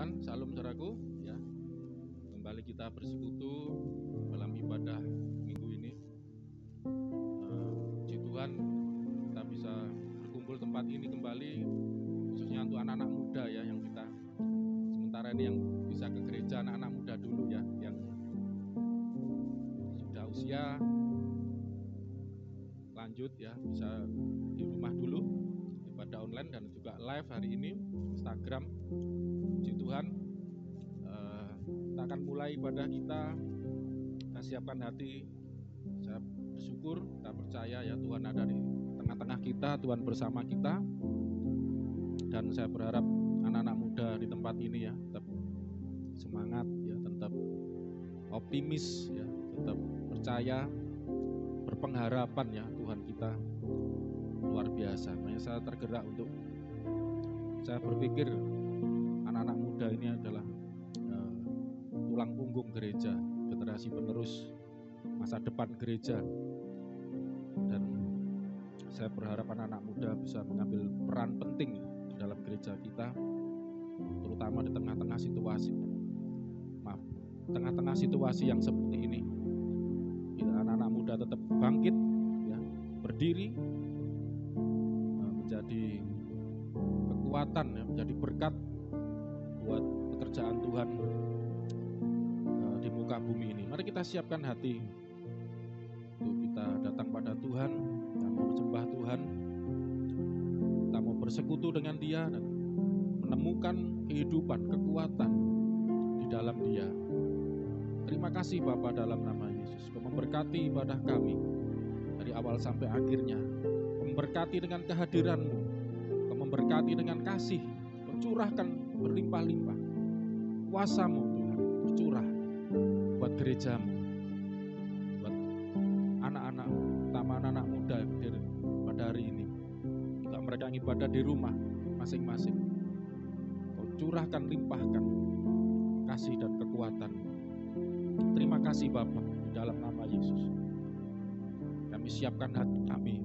Tuhan, salam saudaraku ya. Kembali kita bersekutu dalam ibadah minggu ini. Puji Tuhan kita bisa berkumpul tempat ini kembali, khususnya untuk anak-anak muda ya, yang kita sementara ini yang bisa ke gereja anak-anak muda dulu ya, yang sudah usia lanjut ya, bisa di rumah dulu ibadah online dan juga live hari ini Instagram. Puji Tuhan, kita akan mulai ibadah kita siapkan hati. Saya bersyukur, kita percaya ya Tuhan ada di tengah-tengah kita, Tuhan bersama kita. Dan saya berharap anak-anak muda di tempat ini ya tetap semangat ya, tetap optimis ya, tetap percaya, berpengharapan ya, Tuhan kita luar biasa. Makanya saya tergerak untuk, saya berpikir anak-anak muda ini adalah tulang punggung gereja, generasi penerus masa depan gereja. Dan saya berharap anak-anak muda bisa mengambil peran penting dalam gereja kita, terutama di tengah-tengah situasi yang seperti ini. Anak-anak muda tetap bangkit ya, berdiri, menjadi kekuatan ya, menjadi berkat buat pekerjaan Tuhan di muka bumi ini. Mari kita siapkan hati untuk kita datang pada Tuhan, kita mau sembah Tuhan, kita mau bersekutu dengan Dia dan menemukan kehidupan, kekuatan di dalam Dia. Terima kasih Bapa, dalam nama Yesus, Kau memberkati ibadah kami dari awal sampai akhirnya. Kau memberkati dengan kehadiran-Mu, Kau memberkati dengan kasih, Kau curahkan berlimpah-limpah kuasa-Mu Tuhan, tercurah buat gereja-Mu, buat anak-anak-Mu, terutama anak-anak muda pada hari ini. Juga mereka yang ibadah di rumah masing-masing, Kau curahkan, limpahkan kasih dan kekuatan-Mu. Terima kasih Bapa, dalam nama Yesus. Kami siapkan hati kami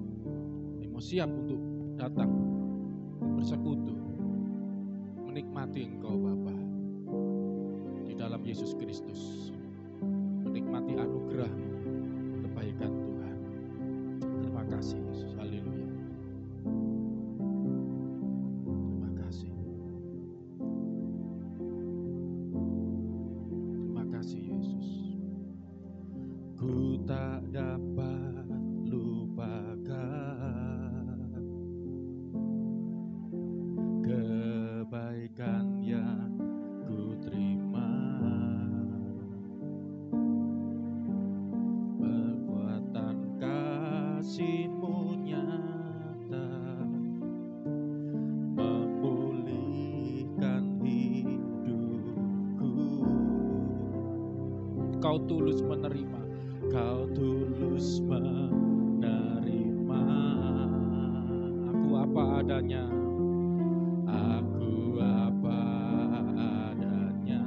mau siap untuk datang bersekutu, menikmati Engkau Bapa, di dalam Yesus Kristus, menikmati anugerah-Mu, kebaikan Tuhan. Terima kasih Yesus, haleluya. Terima kasih. Terima kasih Yesus. Ku tak dapat lupakan kebaikan yang ku terima, perbuatan kasih-Mu nyata, memulihkan hidupku. Kau tulus menerima, Kau tulus menerima aku apa adanya, aku apa adanya.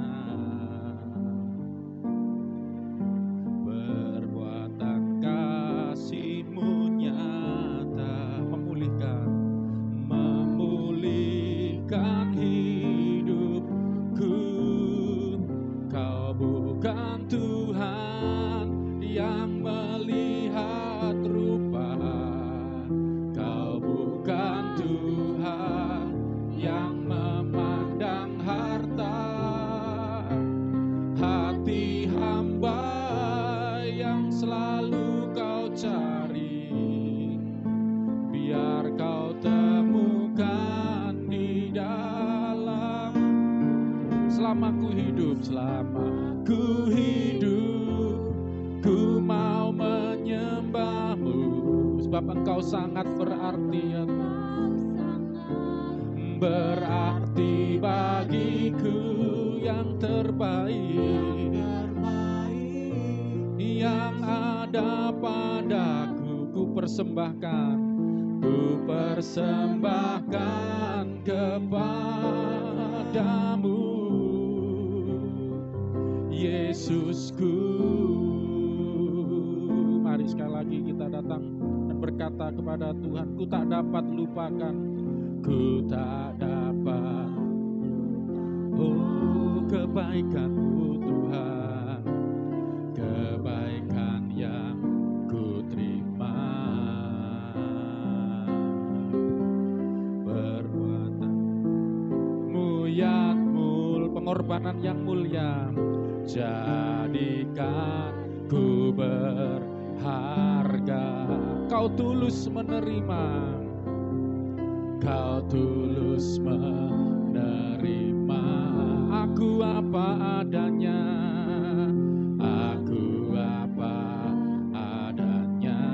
Perbuatan kasih-Mu nyata, memulihkan hidupku. Kau bukan Tuhan yang melihat rupa, Kau bukan Tuhan yang memandang harta. Hati hamba yang selalu Kau cari, biar Kau temukan di dalam. Selama ku hidup, ku mau menyembah-Mu, sebab Engkau sangat berarti ya Tuhan. Berarti bagiku yang terbaik, yang ada padaku ku persembahkan kepadamu, Yesusku. Mari sekali lagi kita datang dan berkata kepada Tuhan, ku tak dapat lupakan, ku tak dapat Oh, kebaikan-Mu Tuhan, kebaikan yang ku terima. Perbuatan-Mu yang mulia, pengorbanan yang mulia, jadikan ku berharga. Kau tulus menerima, Kau tulus menerima aku apa adanya, aku apa adanya.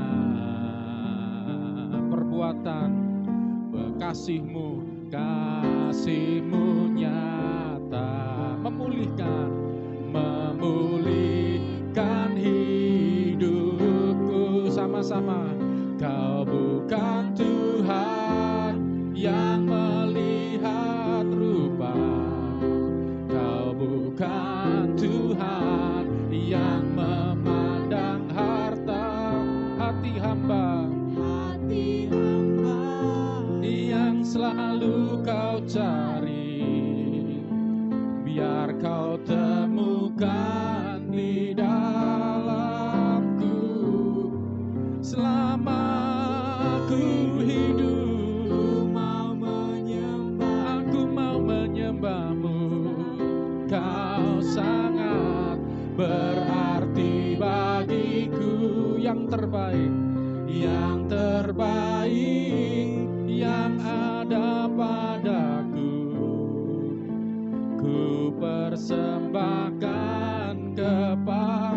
Perbuatan kasih-Mu, kasih-Mu nyata, memulihkan hidupku. Sama-sama, Kau bukan Tuhan yang melihat rupa, Kau bukan Tuhan yang memandang harta. Hati hamba yang selalu Kau cari, biar Kau temukan di dalamku. Selama aku hidup, aku mau menyembah-Mu. Kau sangat berarti bagiku. Yang terbaik yang ada padaku, ku persembahkan kepadamu,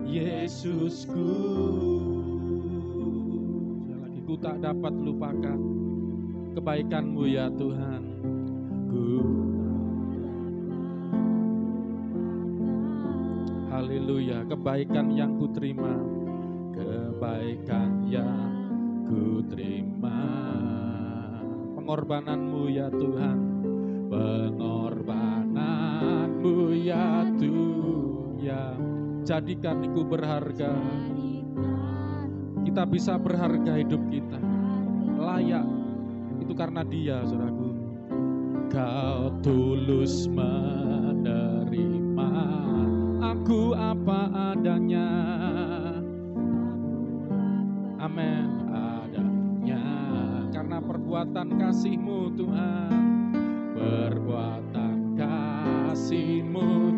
Yesusku. Sekali lagi, ku tak dapat lupakan kebaikan-Mu ya Tuhan. Haleluya, kebaikan yang ku terima, kebaikan yang ku terima. Pengorbanan-Mu ya Tuhan, pengorbanan-Mu ya Tuhan, jadikan aku berharga. Kita bisa berharga hidup kita, layak, itu karena Dia, saudaraku. Kau tulus menerima aku apa adanya, amin, adanya. Karena perbuatan kasih-Mu Tuhan, perbuatan kasih-Mu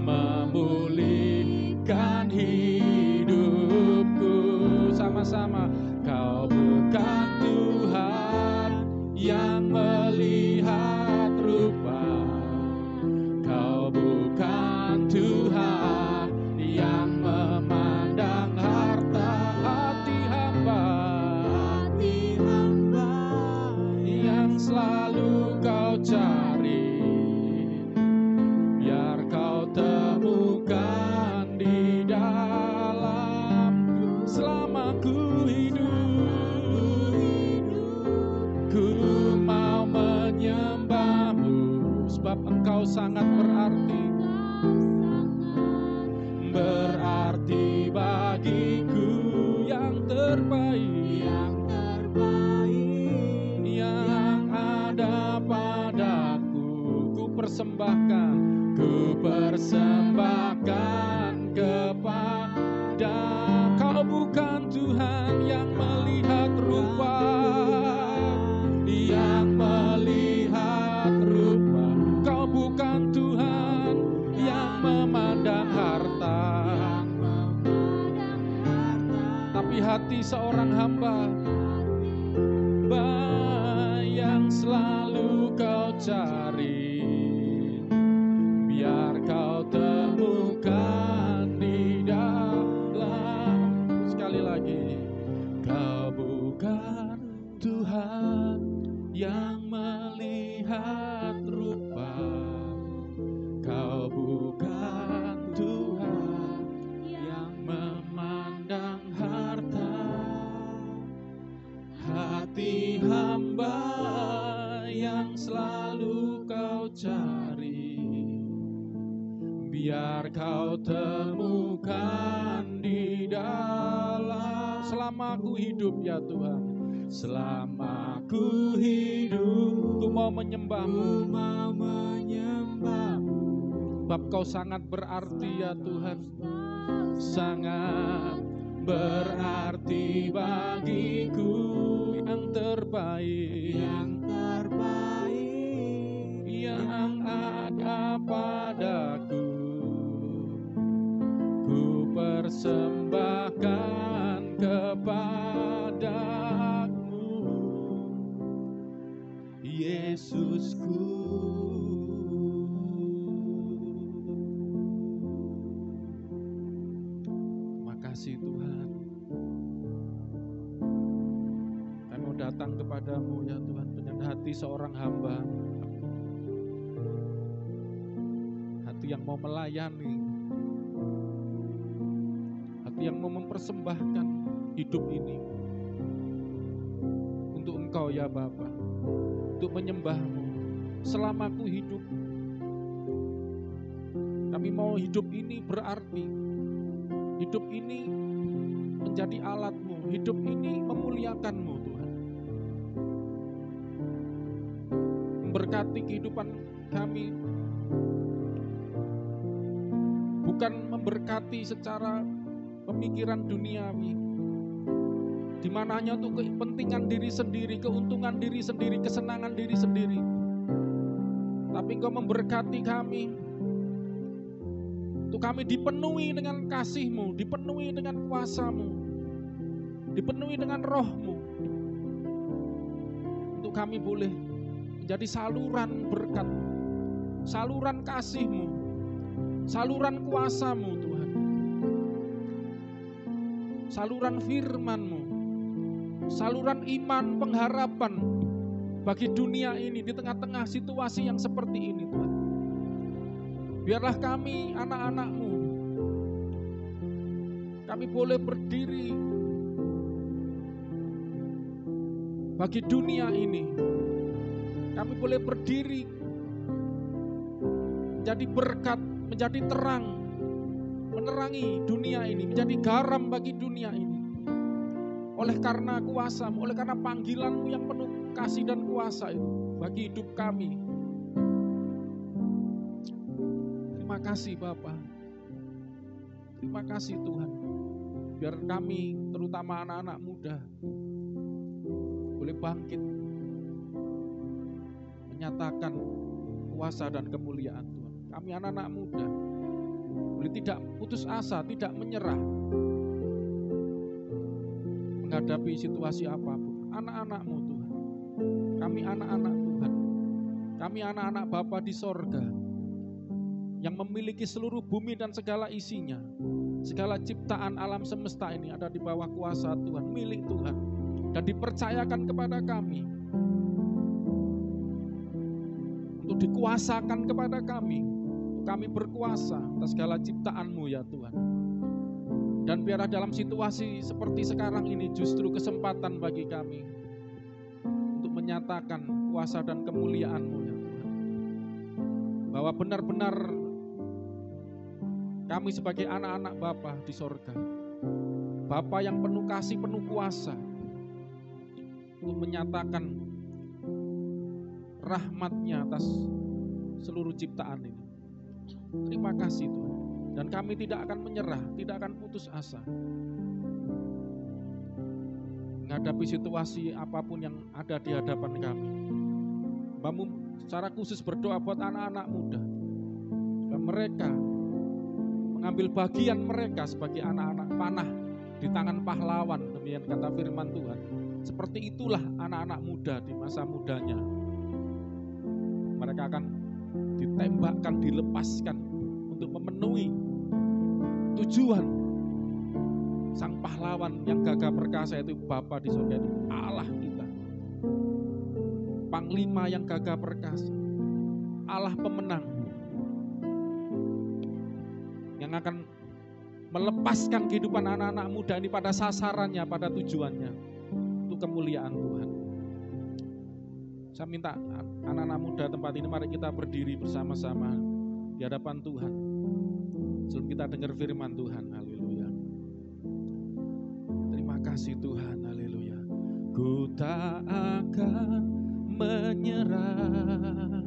memulihkan hidupku. Sama-sama, Kau bukan Tuhan yang melihat rupa, Kau bukan Tuhan yang memandang harta. Hati hamba yang selalu Kau cari, biar Kau temukan di dalamku. Selama ku hidup, ku mau menyembah-Mu, sebab Engkau sangat berarti bagiku. Yang terbaik yang ada padaku, ku persembahkan kepada. Kau bukan Tuhan yang melihat rupa, Kau bukan Tuhan yang memandang harta, tapi hati seorang hamba yang selalu Kau cari, biar Kau temukan di dalam. Sekali lagi, Kau bukan Tuhan yang melihat rupa, Kau bukan Tuhan yang memandang harta. Hati hamba yang selalu Kau cari, biar Kau temukan di dalam. Selama aku hidup ya Tuhan, selama ku hidup. Ku mau menyembah-Mu, sebab Kau sangat berarti ya Tuhan, sangat berarti bagiku. Yang terbaik yang ada padaku, ku persembahkan kepadamu, Yesusku. Terima kasih Tuhan. Kami mau datang kepadamu ya Tuhan dengan hati seorang hamba, hati yang mau melayani, hati yang mau mempersembahkan hidup ini untuk Engkau ya Bapa, untuk menyembah-Mu selama ku hidup. Kami mau hidup ini berarti, hidup ini menjadi alat-Mu, hidup ini memuliakan-Mu Tuhan. Memberkati kehidupan kami, bukan memberkati secara pemikiran duniawi, di mana hanya untuk kepentingan diri sendiri, keuntungan diri sendiri, kesenangan diri sendiri. Tapi Engkau memberkati kami, untuk kami dipenuhi dengan kasih-Mu, dipenuhi dengan kuasa-Mu, dipenuhi dengan Roh-Mu, untuk kami boleh menjadi saluran berkat, saluran kasih-Mu, saluran kuasa-Mu Tuhan, saluran firman-Mu, saluran iman, pengharapan bagi dunia ini di tengah-tengah situasi yang seperti ini Tuhan. Biarlah kami anak-anak-Mu, kami boleh berdiri bagi dunia ini, kami boleh berdiri menjadi berkat, menjadi terang, menerangi dunia ini, menjadi garam bagi dunia ini. Oleh karena kuasa-Mu, oleh karena panggilan-Mu yang penuh kasih dan kuasa itu bagi hidup kami. Terima kasih Bapa, terima kasih Tuhan. Biar kami, terutama anak-anak muda, boleh bangkit menyatakan kuasa dan kemuliaan Tuhan. Kami anak-anak muda boleh tidak putus asa, tidak menyerah menghadapi situasi apapun. Anak-anak-Mu Tuhan, kami anak-anak Tuhan, kami anak-anak Bapa di sorga yang memiliki seluruh bumi dan segala isinya. Segala ciptaan alam semesta ini ada di bawah kuasa Tuhan, milik Tuhan, dan dipercayakan kepada kami untuk dikuasakan kepada kami, untuk kami berkuasa atas segala ciptaan-Mu ya Tuhan. Dan biarlah dalam situasi seperti sekarang ini justru kesempatan bagi kami untuk menyatakan kuasa dan kemuliaan-Mu ya Tuhan, bahwa benar-benar kami sebagai anak-anak Bapa di sorga, Bapa yang penuh kasih, penuh kuasa, untuk menyatakan rahmat-Nya atas seluruh ciptaan ini. Terima kasih Tuhan. Dan kami tidak akan menyerah, tidak akan putus asa menghadapi situasi apapun yang ada di hadapan kami. Kami secara khusus berdoa buat anak-anak muda, supaya mereka mengambil bagian mereka sebagai anak-anak panah di tangan pahlawan, demikian kata firman Tuhan. Seperti itulah anak-anak muda di masa mudanya. Mereka akan ditembakkan, dilepaskan untuk memenuhi tujuan sang pahlawan yang gagah perkasa, itu Bapa di surga, itu Allah kita. Panglima yang gagah perkasa, Allah pemenang, yang akan melepaskan kehidupan anak-anak muda ini pada sasarannya, pada tujuannya, untuk kemuliaan Tuhan. Saya minta anak-anak muda tempat ini, mari kita berdiri bersama-sama di hadapan Tuhan sebelum kita dengar firman Tuhan. Haleluya. Terima kasih Tuhan. Haleluya. ku tak akan menyerah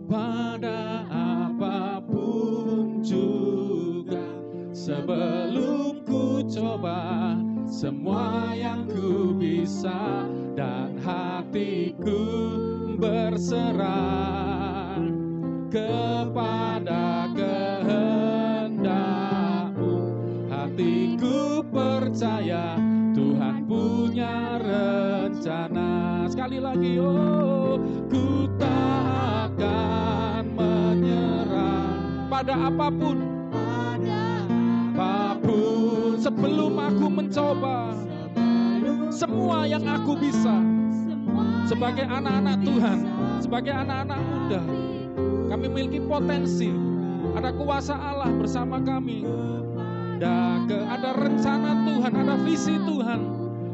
pada apapun juga. Sebelum ku coba semua yang ku bisa dan hatiku berserah kepada kehendak-Mu. Hatiku percaya Tuhan punya rencana. Sekali lagi, oh, ku tak akan menyerah pada apapun. Sebelum aku mencoba semua yang aku bisa sebagai anak-anak Tuhan, sebagai anak-anak muda, kami memiliki potensi, ada kuasa Allah bersama kami, ada rencana Tuhan, ada visi Tuhan.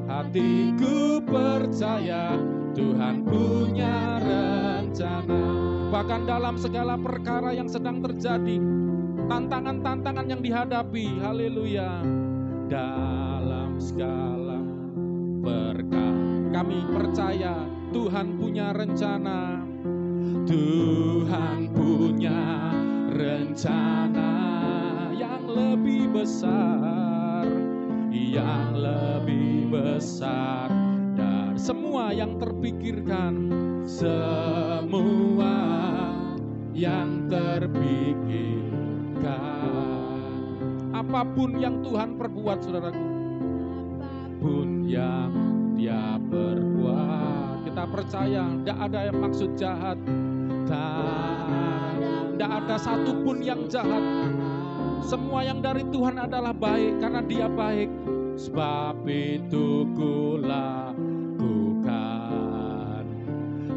Hatiku percaya Tuhan punya rencana. Bahkan dalam segala perkara yang sedang terjadi, tantangan-tantangan yang dihadapi, haleluya, dalam segala perkara kami percaya Tuhan punya rencana. Tuhan punya rencana yang lebih besar, yang lebih besar dari semua yang terpikirkan, semua yang terpikirkan. Apapun yang Tuhan perbuat, saudaraku, apapun yang Dia perbuat, kita percaya tidak ada yang maksud jahat, tidak ada satupun yang jahat. Semua yang dari Tuhan adalah baik karena Dia baik. Sebab itu ku lakukan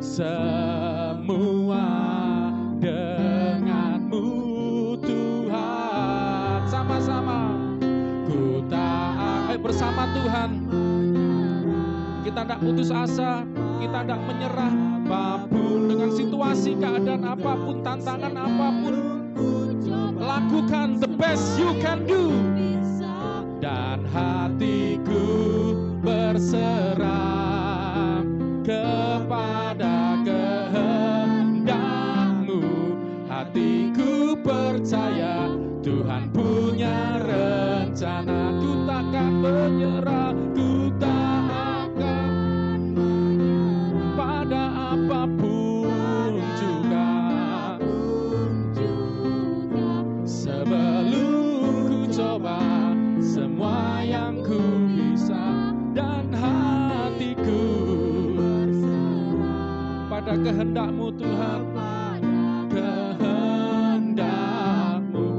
semua denganmu Tuhan. Sama-sama ku taat bersama Tuhan. Kita tidak putus asa, kita tidak menyerah apapun, dengan situasi, keadaan apapun, tantangan apapun. Lakukan the best you can do. Dan hatiku berserah kepada kehendak-Mu. Hatiku percaya Tuhan punya rencana. Ku takkan menyerah, ku tak akan menyerah pada apapun juga. Sebelum ku coba semua yang ku bisa dan hatiku pada kehendak-Mu Tuhan, kehendak-Mu.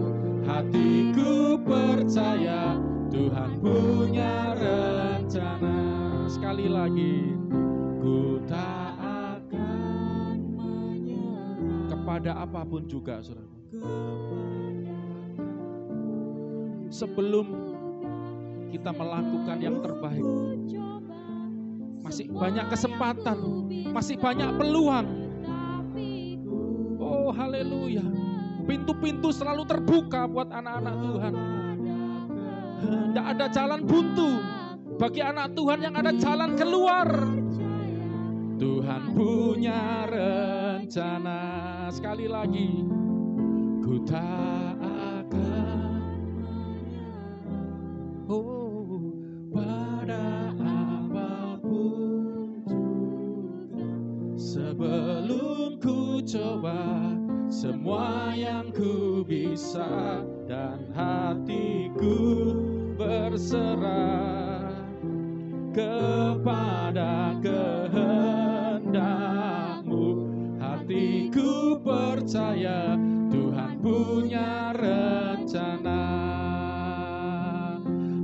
Hatiku percaya Tuhan punya rencana. Sekali lagi, ku tak akan menyerah kepada apapun juga, saudara. Sebelum kita melakukan yang terbaik, masih banyak kesempatan, masih banyak peluang. Oh haleluya, pintu-pintu selalu terbuka buat anak-anak Tuhan. Tidak ada jalan buntu bagi anak Tuhan, yang ada jalan keluar. Tuhan punya rencana. Sekali lagi, ku tak akan pada apapun juga. Sebelum ku coba semua yang ku bisa dan hatiku berserah kepada kehendak-Mu. Hatiku percaya Tuhan punya rencana.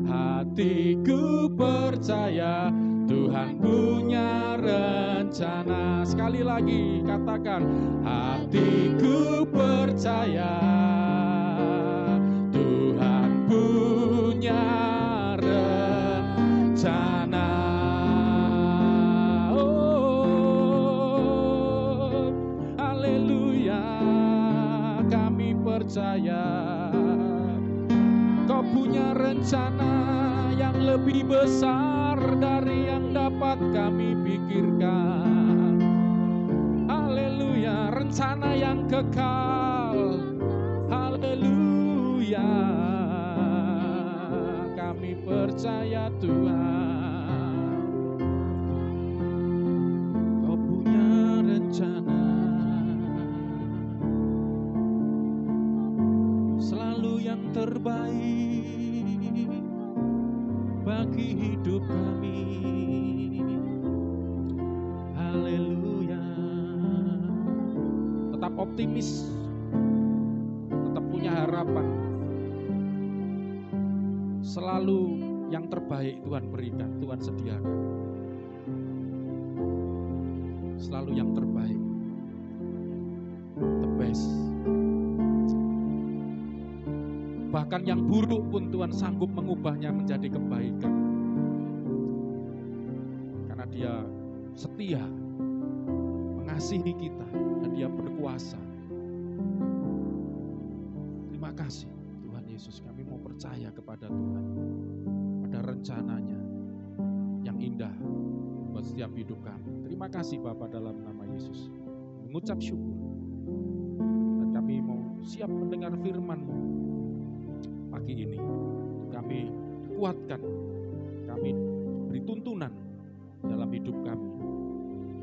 Hatiku percaya Tuhan punya rencana. Sekali lagi katakan, hatiku percaya Tuhan punya rencana. Oh, haleluya, kami percaya Kau punya rencana yang lebih besar dari yang dapat kami pikirkan. Haleluya, rencana yang kekal. Haleluya, kami percaya Tuhan, Kau punya rencana selalu yang terbaik bagi hidup kami. Haleluya. Tetap optimis, tetap punya harapan. Selalu yang terbaik Tuhan berikan, Tuhan sediakan. Selalu yang terbaik, the best. Bahkan yang buruk pun Tuhan sanggup mengubahnya menjadi kebaikan. Karena Dia setia, mengasihi kita, dan Dia berkuasa. Terima kasih Tuhan Yesus, kami mau percaya kepada Tuhan, pada rencananya yang indah buat setiap hidup kami. Terima kasih Bapa, dalam nama Yesus mengucap syukur, dan kami mau siap mendengar firman-Mu pagi ini. Kami kuatkan, kami beri tuntunan dalam hidup kami,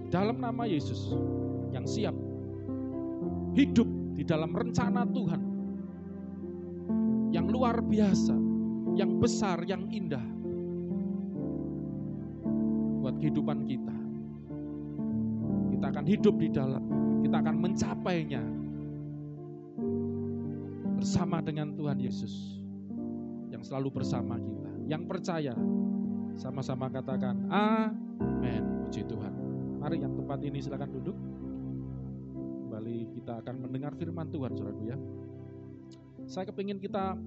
dalam nama Yesus, yang siap hidup di dalam rencana Tuhan yang luar biasa, yang besar, yang indah buat kehidupan kita. Kita akan hidup di dalam, kita akan mencapainya bersama dengan Tuhan Yesus yang selalu bersama kita. Yang percaya sama-sama katakan amin. Puji Tuhan. Mari yang tempat ini silakan duduk. Kembali kita akan mendengar firman Tuhan, saudaraku ya. Saya kepingin kita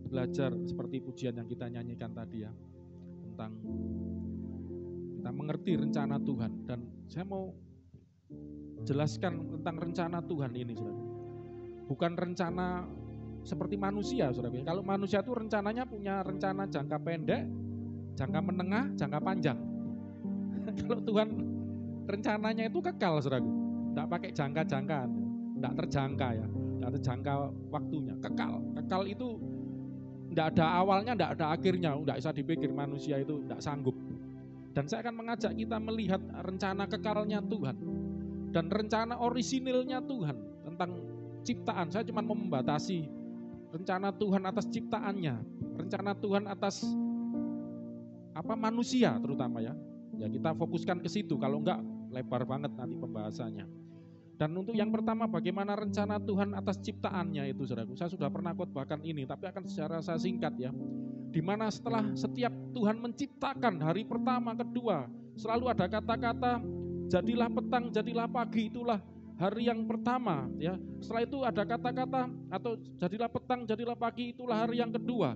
belajar seperti pujian yang kita nyanyikan tadi ya, tentang kita mengerti rencana Tuhan. Dan saya mau jelaskan tentang rencana Tuhan ini, saudara. Bukan rencana seperti manusia, saudara. Kalau manusia itu rencananya punya rencana jangka pendek, jangka menengah, jangka panjang. Kalau Tuhan rencananya itu kekal, saudara. Tidak pakai jangka-jangkaan, tidak terjangka ya, tidak terjangka waktunya, kekal. Kekal itu tidak ada awalnya, tidak ada akhirnya, tidak bisa dipikir, manusia itu tidak sanggup. Dan saya akan mengajak kita melihat rencana kekalnya Tuhan dan rencana orisinilnya Tuhan tentang ciptaan. Saya cuma mau membatasi rencana Tuhan atas ciptaannya, rencana Tuhan atas manusia terutama ya. Ya kita fokuskan ke situ, kalau enggak lebar banget nanti pembahasannya. Dan untuk yang pertama, bagaimana rencana Tuhan atas ciptaannya itu, saudaraku. Saya sudah pernah khotbahkan ini, tapi akan secara saya singkat ya. Di mana setelah setiap Tuhan menciptakan hari pertama, kedua, selalu ada kata-kata jadilah petang, jadilah pagi, itulah hari yang pertama ya. Setelah itu ada kata-kata atau jadilah petang, jadilah pagi, itulah hari yang kedua.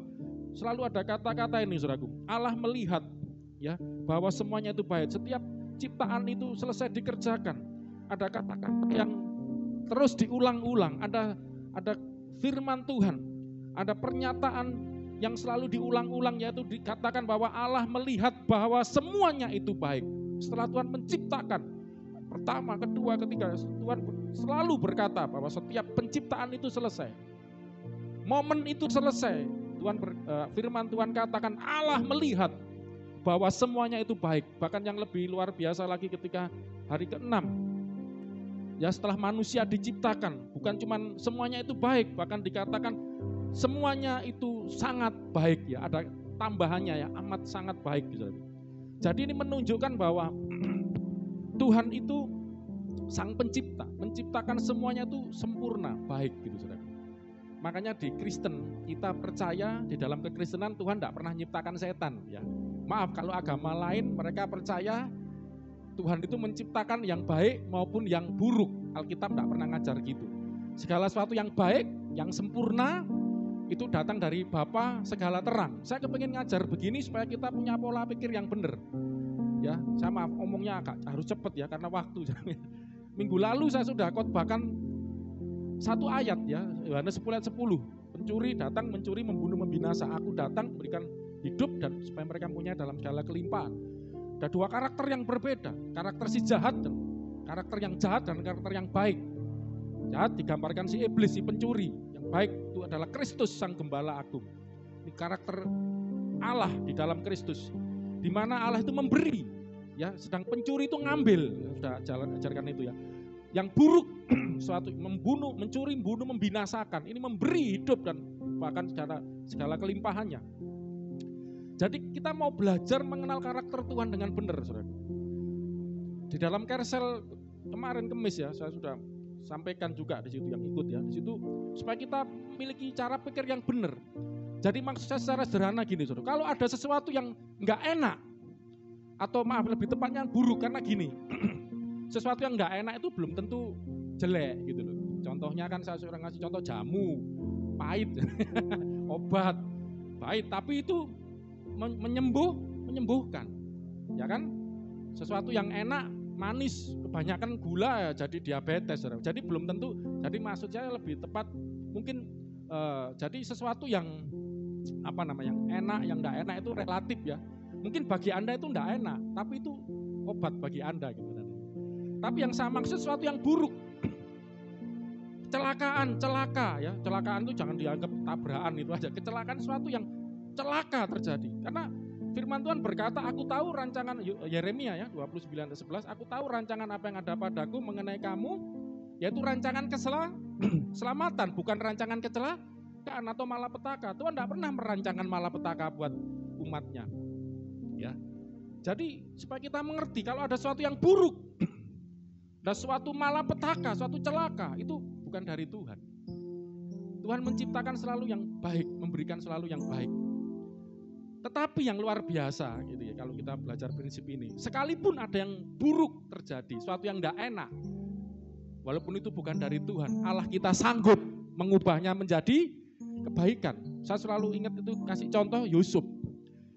Selalu ada kata-kata ini, saudaraku. Allah melihat ya bahwa semuanya itu baik. Setiap ciptaan itu selesai dikerjakan. Ada kata-kata yang terus diulang-ulang, ada firman Tuhan, ada pernyataan yang selalu diulang-ulang, yaitu dikatakan bahwa Allah melihat bahwa semuanya itu baik. Setelah Tuhan menciptakan pertama, kedua, ketiga, Tuhan selalu berkata bahwa setiap penciptaan itu selesai. Momen itu selesai. Firman Tuhan katakan Allah melihat bahwa semuanya itu baik. Bahkan yang lebih luar biasa lagi ketika hari ke-6 ya, setelah manusia diciptakan, bukan cuma semuanya itu baik, bahkan dikatakan semuanya itu sangat baik ya, ada tambahannya ya, amat sangat baik gitu. Jadi ini menunjukkan bahwa Tuhan itu sang pencipta, menciptakan semuanya itu sempurna, baik gitu saudara. Makanya di Kristen kita percaya, di dalam kekristenan Tuhan tidak pernah menciptakan setan ya. Maaf kalau agama lain mereka percaya Tuhan itu menciptakan yang baik maupun yang buruk. Alkitab tidak pernah ngajar gitu. Segala sesuatu yang baik, yang sempurna, itu datang dari Bapa segala terang. Saya kepingin ngajar begini supaya kita punya pola pikir yang benar. Ya, saya maaf omongnya harus cepat ya karena waktu. Minggu lalu saya sudah khotbahkan satu ayat ya, Yohanes 10 ayat 10. Pencuri datang mencuri, membunuh, membinasa. Aku datang memberikan hidup dan supaya mereka punya dalam segala kelimpahan. Ada dua karakter yang berbeda, karakter si jahat dan karakter yang jahat dan karakter yang baik. Jahat digambarkan si iblis, si pencuri. Yang baik itu adalah Kristus sang gembala agung. Ini karakter Allah di dalam Kristus, di mana Allah itu memberi, ya, sedang pencuri itu ngambil. Sudah ajarkan itu ya. Yang buruk suatu membunuh, mencuri, membunuh, membinasakan. Ini memberi hidup dan bahkan segala kelimpahannya. Jadi kita mau belajar mengenal karakter Tuhan dengan benar, saudara. Di dalam Kersel kemarin Kemis ya, saya sudah sampaikan juga di situ yang ikut ya, di situ supaya kita memiliki cara pikir yang benar. Jadi maksud saya secara sederhana gini, saudara. Kalau ada sesuatu yang nggak enak, atau maaf lebih tepatnya yang buruk, karena gini, sesuatu yang nggak enak itu belum tentu jelek gitu loh. Contohnya kan saya sudah ngasih contoh jamu, pahit, obat, pahit, tapi itu menyembuhkan, ya kan? Sesuatu yang enak, manis, kebanyakan gula ya jadi diabetes. Jadi belum tentu. Jadi maksud saya lebih tepat mungkin jadi sesuatu yang yang enak, yang enggak enak itu relatif ya. Mungkin bagi Anda itu enggak enak, tapi itu obat bagi Anda gitu. Tapi yang saya maksud sesuatu yang buruk. Celaka ya. Celakaan itu jangan dianggap tabrakan itu aja. Kecelakaan sesuatu yang celaka terjadi. Karena firman Tuhan berkata, aku tahu rancangan, Yeremia ya 29:11, aku tahu rancangan apa yang ada padaku mengenai kamu, yaitu rancangan keselamatan, bukan rancangan kecelakaan atau malapetaka. Tuhan tidak pernah merancangkan malapetaka buat umatnya. Ya. Jadi supaya kita mengerti kalau ada sesuatu yang buruk, ada suatu malapetaka, suatu celaka, itu bukan dari Tuhan. Tuhan menciptakan selalu yang baik, memberikan selalu yang baik. Tetapi yang luar biasa gitu ya, kalau kita belajar prinsip ini, sekalipun ada yang buruk terjadi, suatu yang tidak enak, walaupun itu bukan dari Tuhan, Allah kita sanggup mengubahnya menjadi kebaikan. Saya selalu ingat itu, kasih contoh Yusuf.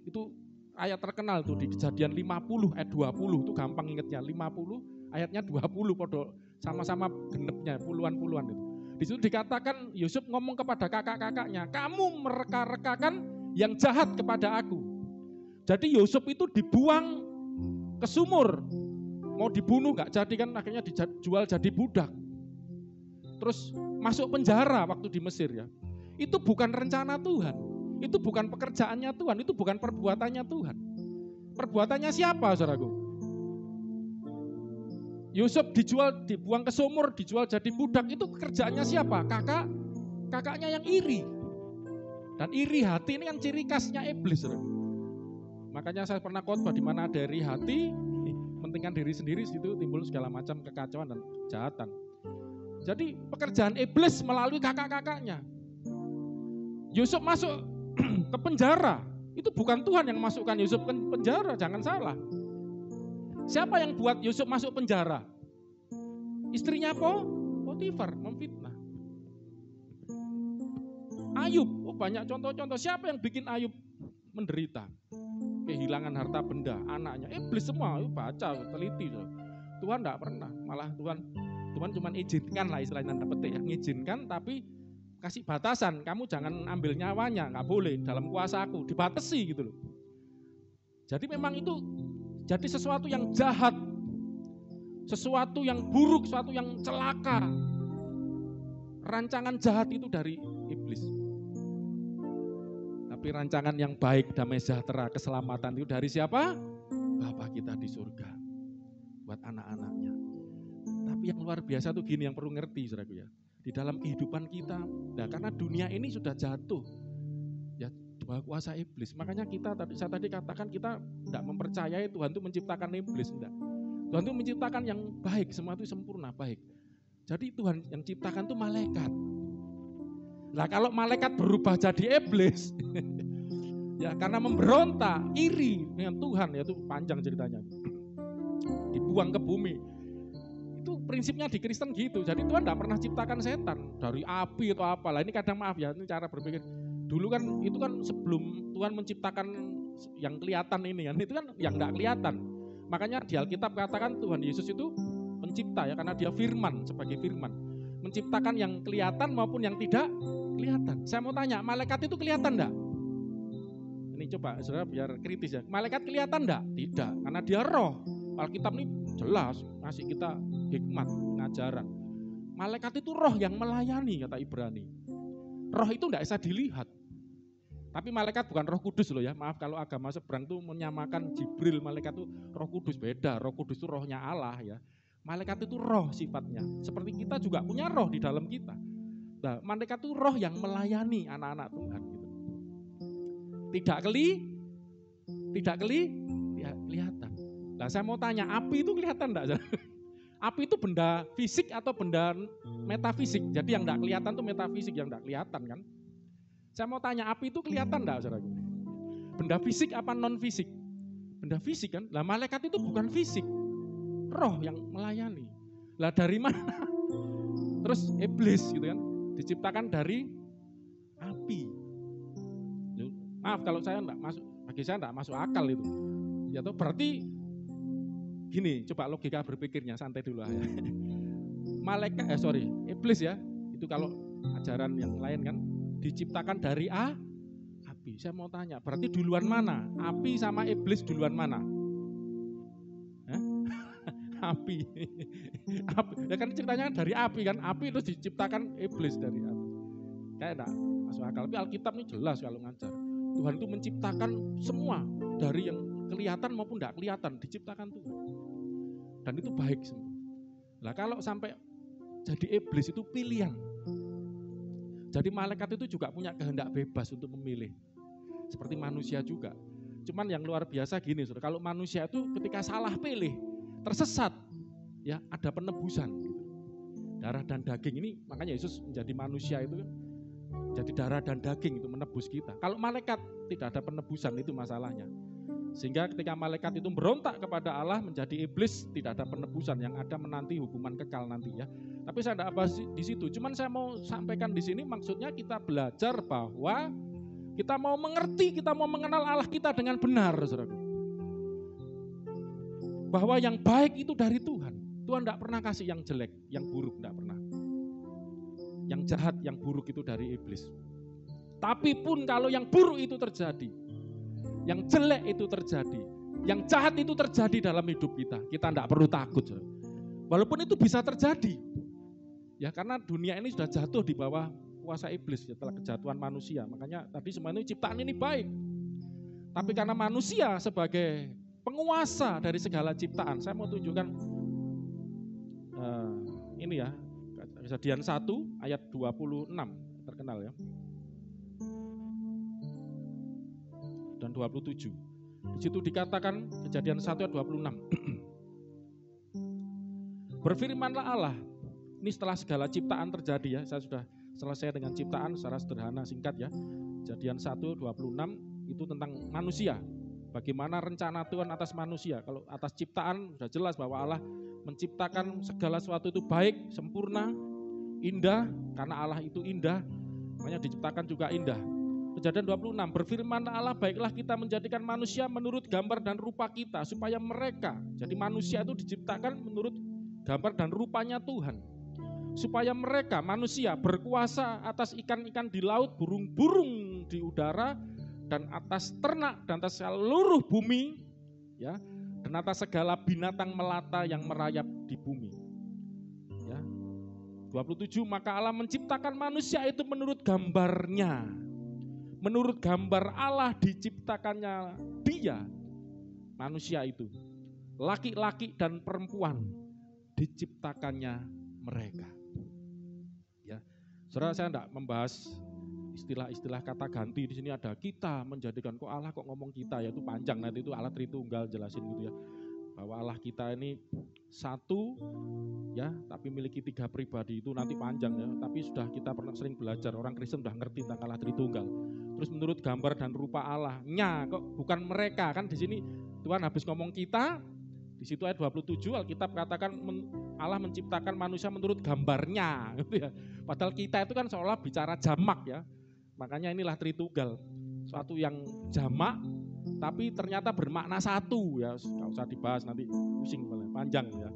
Itu ayat terkenal tuh di Kejadian 50 ayat 20, itu gampang ingatnya. 50 ayatnya 20 podo sama-sama genepnya puluhan-puluhan itu. Di situ dikatakan Yusuf ngomong kepada kakak-kakaknya, kamu mereka-rekakan yang jahat kepada aku. Jadi Yusuf itu dibuang ke sumur, mau dibunuh gak jadi kan, akhirnya dijual jadi budak. Terus masuk penjara waktu di Mesir ya. Itu bukan rencana Tuhan, itu bukan pekerjaannya Tuhan, itu bukan perbuatannya Tuhan. Perbuatannya siapa, saudaraku? Yusuf dibuang ke sumur, dijual jadi budak, itu pekerjaannya siapa? Kakaknya yang iri. Dan iri hati ini yang ciri khasnya iblis. Makanya saya pernah khotbah di mana ada iri hati, mentingkan diri sendiri, situ timbul segala macam kekacauan dan kejahatan. Jadi pekerjaan iblis melalui kakak-kakaknya. Yusuf masuk ke penjara, itu bukan Tuhan yang masukkan Yusuf ke penjara, jangan salah. Siapa yang buat Yusuf masuk penjara? Istrinya Potifar memfitnah. Ayub, banyak contoh-contoh. Siapa yang bikin Ayub menderita? Kehilangan harta benda, anaknya. Iblis semua, baca, teliti. Tuhan tidak pernah, malah Tuhan cuma izinkan lah istilahnya, petik ya, ngizinkan tapi kasih batasan. Kamu jangan ambil nyawanya, nggak boleh dalam kuasa aku, dibatasi gitu loh. Jadi memang itu jadi sesuatu yang jahat, sesuatu yang buruk, sesuatu yang celaka. Rancangan jahat itu dari iblis. Tapi rancangan yang baik, damai sejahtera, keselamatan itu dari siapa? Bapa kita di surga. Buat anak-anaknya. Tapi yang luar biasa tuh gini yang perlu ngerti saudaraku ya. Di dalam kehidupan kita, nah karena dunia ini sudah jatuh. Ya bawah kuasa iblis. Makanya saya tadi katakan kita tidak mempercayai Tuhan itu menciptakan iblis. Enggak. Tuhan itu menciptakan yang baik, semua itu sempurna, baik. Jadi Tuhan yang ciptakan itu malaikat. Nah kalau malaikat berubah jadi iblis, ya karena memberontak, iri dengan Tuhan, ya itu panjang ceritanya. Dibuang ke bumi. Itu prinsipnya di Kristen gitu. Jadi Tuhan tidak pernah ciptakan setan dari api atau apalah. Ini kadang maaf ya, ini cara berpikir. Dulu kan itu kan sebelum Tuhan menciptakan yang kelihatan ini kan, itu kan yang tidak kelihatan. Makanya di Alkitab katakan Tuhan Yesus itu pencipta ya, karena dia firman, sebagai firman. Menciptakan yang kelihatan maupun yang tidak kelihatan. Saya mau tanya, malaikat itu kelihatan enggak? Ini Ini coba saudara biar kritis ya. Malaikat kelihatan enggak? Tidak, karena dia roh. Alkitab ini jelas ngasih kita hikmat, ngajaran. Malaikat itu roh yang melayani, kata Ibrani. Roh itu enggak bisa dilihat. Tapi malaikat bukan Roh Kudus loh ya. Maaf kalau agama seberang tuh menyamakan Jibril, malaikat itu Roh Kudus, beda. Roh Kudus itu rohnya Allah ya. Malaikat itu roh sifatnya. Seperti kita juga punya roh di dalam kita. Nah, malaikat itu roh yang melayani anak-anak Tuhan gitu. Tidak kelihatan. Nah, saya mau tanya, api itu kelihatan enggak? Api itu benda fisik atau benda metafisik? Jadi yang enggak kelihatan itu metafisik, yang enggak kelihatan kan? Saya mau tanya, api itu kelihatan enggak, saudara? Benda fisik apa non fisik? Benda fisik kan? Lah malaikat itu bukan fisik, roh yang melayani. Lah dari mana? Terus iblis gitu kan, diciptakan dari api. Maaf kalau saya enggak masuk, bagi saya enggak masuk akal itu. Ya toh berarti gini, coba logika berpikirnya santai dulu ya. Iblis ya, itu kalau ajaran yang lain kan diciptakan dari api. Saya mau tanya, berarti duluan mana? Api sama iblis duluan mana? Api. Ya kan ceritanya dari api kan, api terus diciptakan iblis dari api. Kayak enggak masuk akal. Tapi Alkitab ini jelas kalau ngajar. Tuhan itu menciptakan semua dari yang kelihatan maupun enggak kelihatan, diciptakan Tuhan. Dan itu baik semua. Lah kalau sampai jadi iblis itu pilihan. Jadi malaikat itu juga punya kehendak bebas untuk memilih. Seperti manusia juga. Cuman yang luar biasa gini, saudara, kalau manusia itu ketika salah pilih, tersesat, ya ada penebusan. Gitu. Darah dan daging ini, makanya Yesus menjadi manusia itu kan, jadi darah dan daging itu menebus kita. Kalau malaikat tidak ada penebusan, itu masalahnya. Sehingga ketika malaikat itu berontak kepada Allah menjadi iblis, tidak ada penebusan, yang ada menanti hukuman kekal nanti ya. Tapi saya tidak bahas di situ. Cuman saya mau sampaikan di sini maksudnya kita belajar bahwa kita mau mengerti, kita mau mengenal Allah kita dengan benar, saudaraku. Bahwa yang baik itu dari Tuhan. Tuhan tidak pernah kasih yang jelek, yang buruk tidak pernah. Yang jahat, yang buruk itu dari iblis. Tapi pun kalau yang buruk itu terjadi, yang jelek itu terjadi, yang jahat itu terjadi dalam hidup kita tidak perlu takut. Walaupun itu bisa terjadi. Ya karena dunia ini sudah jatuh di bawah kuasa iblis setelah kejatuhan manusia. Makanya tadi semuanya ciptaan ini baik. Tapi karena manusia sebagai penguasa dari segala ciptaan, saya mau tunjukkan ini ya, Kejadian 1 ayat 26, terkenal ya. Dan 27. Di situ dikatakan Kejadian 1 ayat 26. Berfirmanlah Allah. Ini setelah segala ciptaan terjadi ya. Saya sudah selesai dengan ciptaan secara sederhana singkat ya. Kejadian 1 26 itu tentang manusia. Bagaimana rencana Tuhan atas manusia. Kalau atas ciptaan sudah jelas bahwa Allah menciptakan segala sesuatu itu baik, sempurna, indah. Karena Allah itu indah, makanya diciptakan juga indah. Kejadian 26, berfirmanlah Allah, baiklah kita menjadikan manusia menurut gambar dan rupa kita, supaya mereka, jadi manusia itu diciptakan menurut gambar dan rupanya Tuhan, supaya mereka, manusia, berkuasa atas ikan-ikan di laut, burung-burung di udara, dan atas ternak, dan atas seluruh bumi, ya, dan atas segala binatang melata yang merayap di bumi. Ya. 27, maka Allah menciptakan manusia itu menurut gambarnya. Menurut gambar Allah diciptakannya dia, manusia itu. Laki-laki dan perempuan diciptakannya mereka. Ya, saudara, saya tidak membahas istilah-istilah kata ganti. Di sini ada kita menjadikan, kok Allah kok ngomong kita, ya itu panjang, nanti itu Allah Tritunggal jelasin gitu ya. Bahwa Allah kita ini satu ya, tapi memiliki 3 pribadi, itu nanti panjang ya. Tapi sudah kita pernah sering belajar, orang Kristen sudah ngerti tentang Allah Tritunggal. Terus menurut gambar dan rupa Allahnya, kok bukan mereka kan? Di sini Tuhan habis ngomong kita, di situ ayat 27 Alkitab katakan Allah menciptakan manusia menurut gambarnya gitu ya. Padahal kita itu kan seolah bicara jamak ya. Makanya inilah Tritunggal, suatu yang jamak tapi ternyata bermakna satu ya. Nggak usah dibahas nanti pusing panjang ya.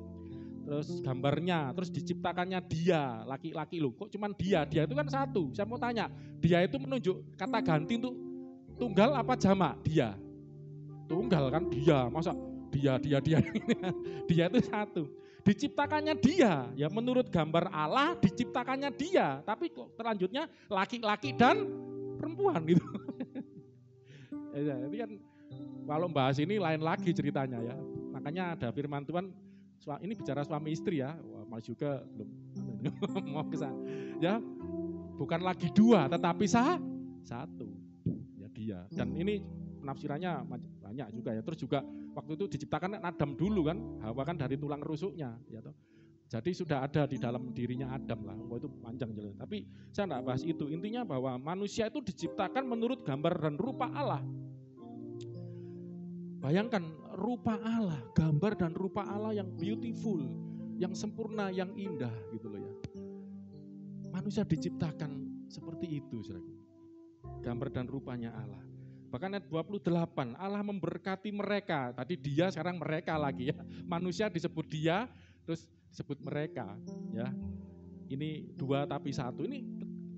Terus gambarnya, terus diciptakannya dia, laki-laki loh. Kok cuman dia itu kan satu. Saya mau tanya, dia itu menunjuk kata ganti untuk Tunggal apa jamak? Dia. Tunggal kan dia, masa dia. Dia itu satu. Diciptakannya dia, ya menurut gambar Allah diciptakannya dia. Tapi selanjutnya laki-laki dan perempuan gitu. Ya, ini kan kalau bahas ini lain lagi ceritanya ya. Makanya ada firman Tuhan, ini bicara suami istri ya. Wah, Mas juga belum mau ke sana. Ya, bukan lagi dua tetapi satu. Ya dia. Dan ini penafsirannya banyak juga ya. Terus juga waktu itu diciptakan Adam dulu kan, Hawa kan dari tulang rusuknya ya toh. Jadi sudah ada di dalam dirinya Adam lah. Wah, itu panjang jelas. Tapi saya enggak bahas itu. Intinya bahwa manusia itu diciptakan menurut gambar dan rupa Allah. Bayangkan rupa Allah, gambar dan rupa Allah yang beautiful, yang sempurna, yang indah gitu loh ya. Manusia diciptakan seperti itu, saudaraku. Gambar dan rupanya Allah. Bahkan ayat 28, Allah memberkati mereka. Tadi dia, sekarang mereka lagi ya. Manusia disebut dia, terus disebut mereka ya. Ini dua tapi satu. Ini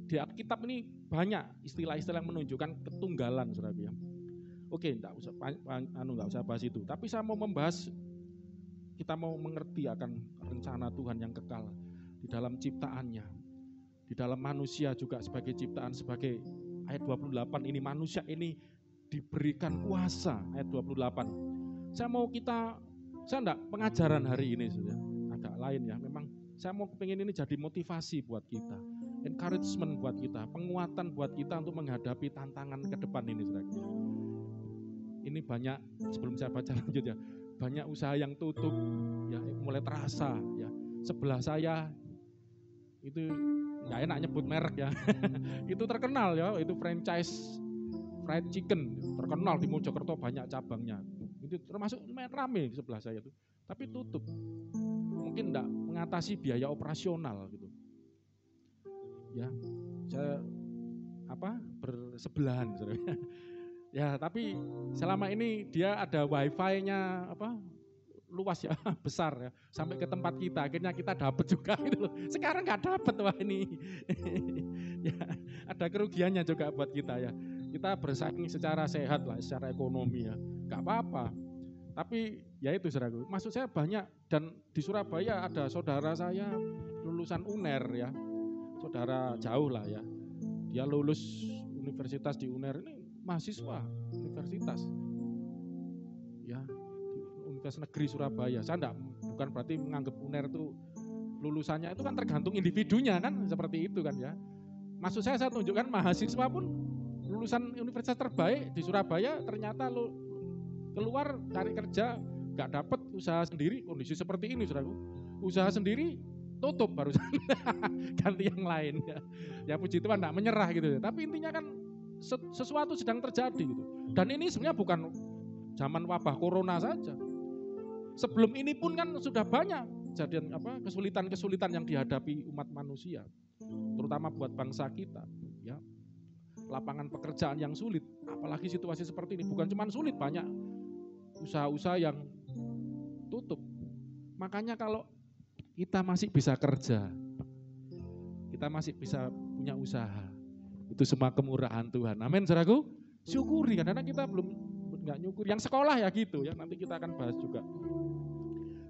di Alkitab ini banyak istilah-istilah yang menunjukkan ketunggalan, saudaraku ya. Oke, enggak usah bahas itu. Tapi saya mau membahas, kita mau mengerti akan rencana Tuhan yang kekal di dalam ciptaannya, di dalam manusia juga sebagai ciptaan, sebagai ayat 28 ini manusia ini diberikan kuasa, ayat 28. Saya enggak pengajaran hari ini sudah agak lain ya. Memang saya mau pengen ini jadi motivasi buat kita, encouragement buat kita, penguatan buat kita untuk menghadapi tantangan ke depan ini saudara. Ini banyak, sebelum saya baca lanjut ya, banyak usaha yang tutup ya, mulai terasa ya. Sebelah saya itu nggak enak nyebut merek ya. Itu terkenal ya, itu franchise fried chicken, terkenal di Mojokerto, banyak cabangnya. Itu termasuk lumayan rame di sebelah saya itu. Tapi tutup. Mungkin enggak mengatasi biaya operasional gitu. Ya, saya bersebelahan saudara. Ya, tapi selama ini dia ada wifi-nya luas ya, besar ya, sampai ke tempat kita. Akhirnya kita dapat juga gitu loh. Sekarang nggak dapat wah ini. Ya, ada kerugiannya juga buat kita ya. Kita bersaing secara sehat lah, secara ekonomi ya, nggak apa-apa. Tapi ya itu saudaraku, maksud saya banyak, dan di Surabaya ada saudara saya lulusan UNER ya, saudara jauh lah ya. Dia lulus universitas di UNER ini, mahasiswa universitas ya, di Universitas Negeri Surabaya. Saya bukan berarti menganggap UNER itu lulusannya itu kan tergantung individunya kan, seperti itu kan ya. Maksud saya tunjukkan mahasiswa pun lulusan universitas terbaik di Surabaya ternyata keluar cari kerja nggak dapat, usaha sendiri, kondisi seperti ini saudaraku. Usaha sendiri tutup barusan ganti yang lain ya. Ya puji Tuhan enggak menyerah gitu ya. Tapi intinya kan sesuatu sedang terjadi gitu. Dan ini sebenarnya bukan zaman wabah corona saja. Sebelum ini pun kan sudah banyak kejadian kesulitan-kesulitan yang dihadapi umat manusia, terutama buat bangsa kita ya. Lapangan pekerjaan yang sulit, apalagi situasi seperti ini. Bukan cuma sulit, banyak usaha-usaha yang tutup. Makanya kalau kita masih bisa kerja, kita masih bisa punya usaha, itu semua kemurahan Tuhan. Amin, saudaraku. Syukuri, karena kita belum nggak nyukur. Yang sekolah ya gitu ya, nanti kita akan bahas juga.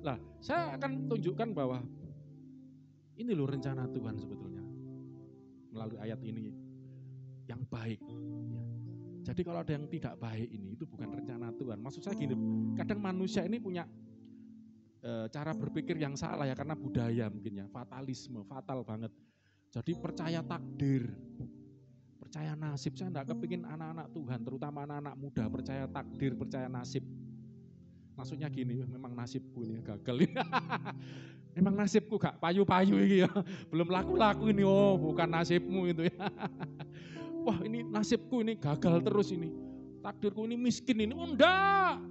Nah, saya akan tunjukkan bahwa ini loh rencana Tuhan sebetulnya melalui ayat ini yang baik. Ya. Jadi kalau ada yang tidak baik ini, itu bukan rencana Tuhan. Maksud saya gini, kadang manusia ini punya cara berpikir yang salah ya, karena budaya mungkin ya, fatalisme, fatal banget. Jadi percaya takdir, percaya nasib. Saya enggak kepingin anak-anak Tuhan, terutama anak-anak muda, percaya takdir, percaya nasib. Maksudnya gini, memang nasibku ini gagal. Memang nasibku gak payu-payu ini ya. Belum laku-laku ini, oh bukan nasibmu itu ya. Wah ini nasibku ini gagal terus ini. Takdirku ini miskin ini, enggak.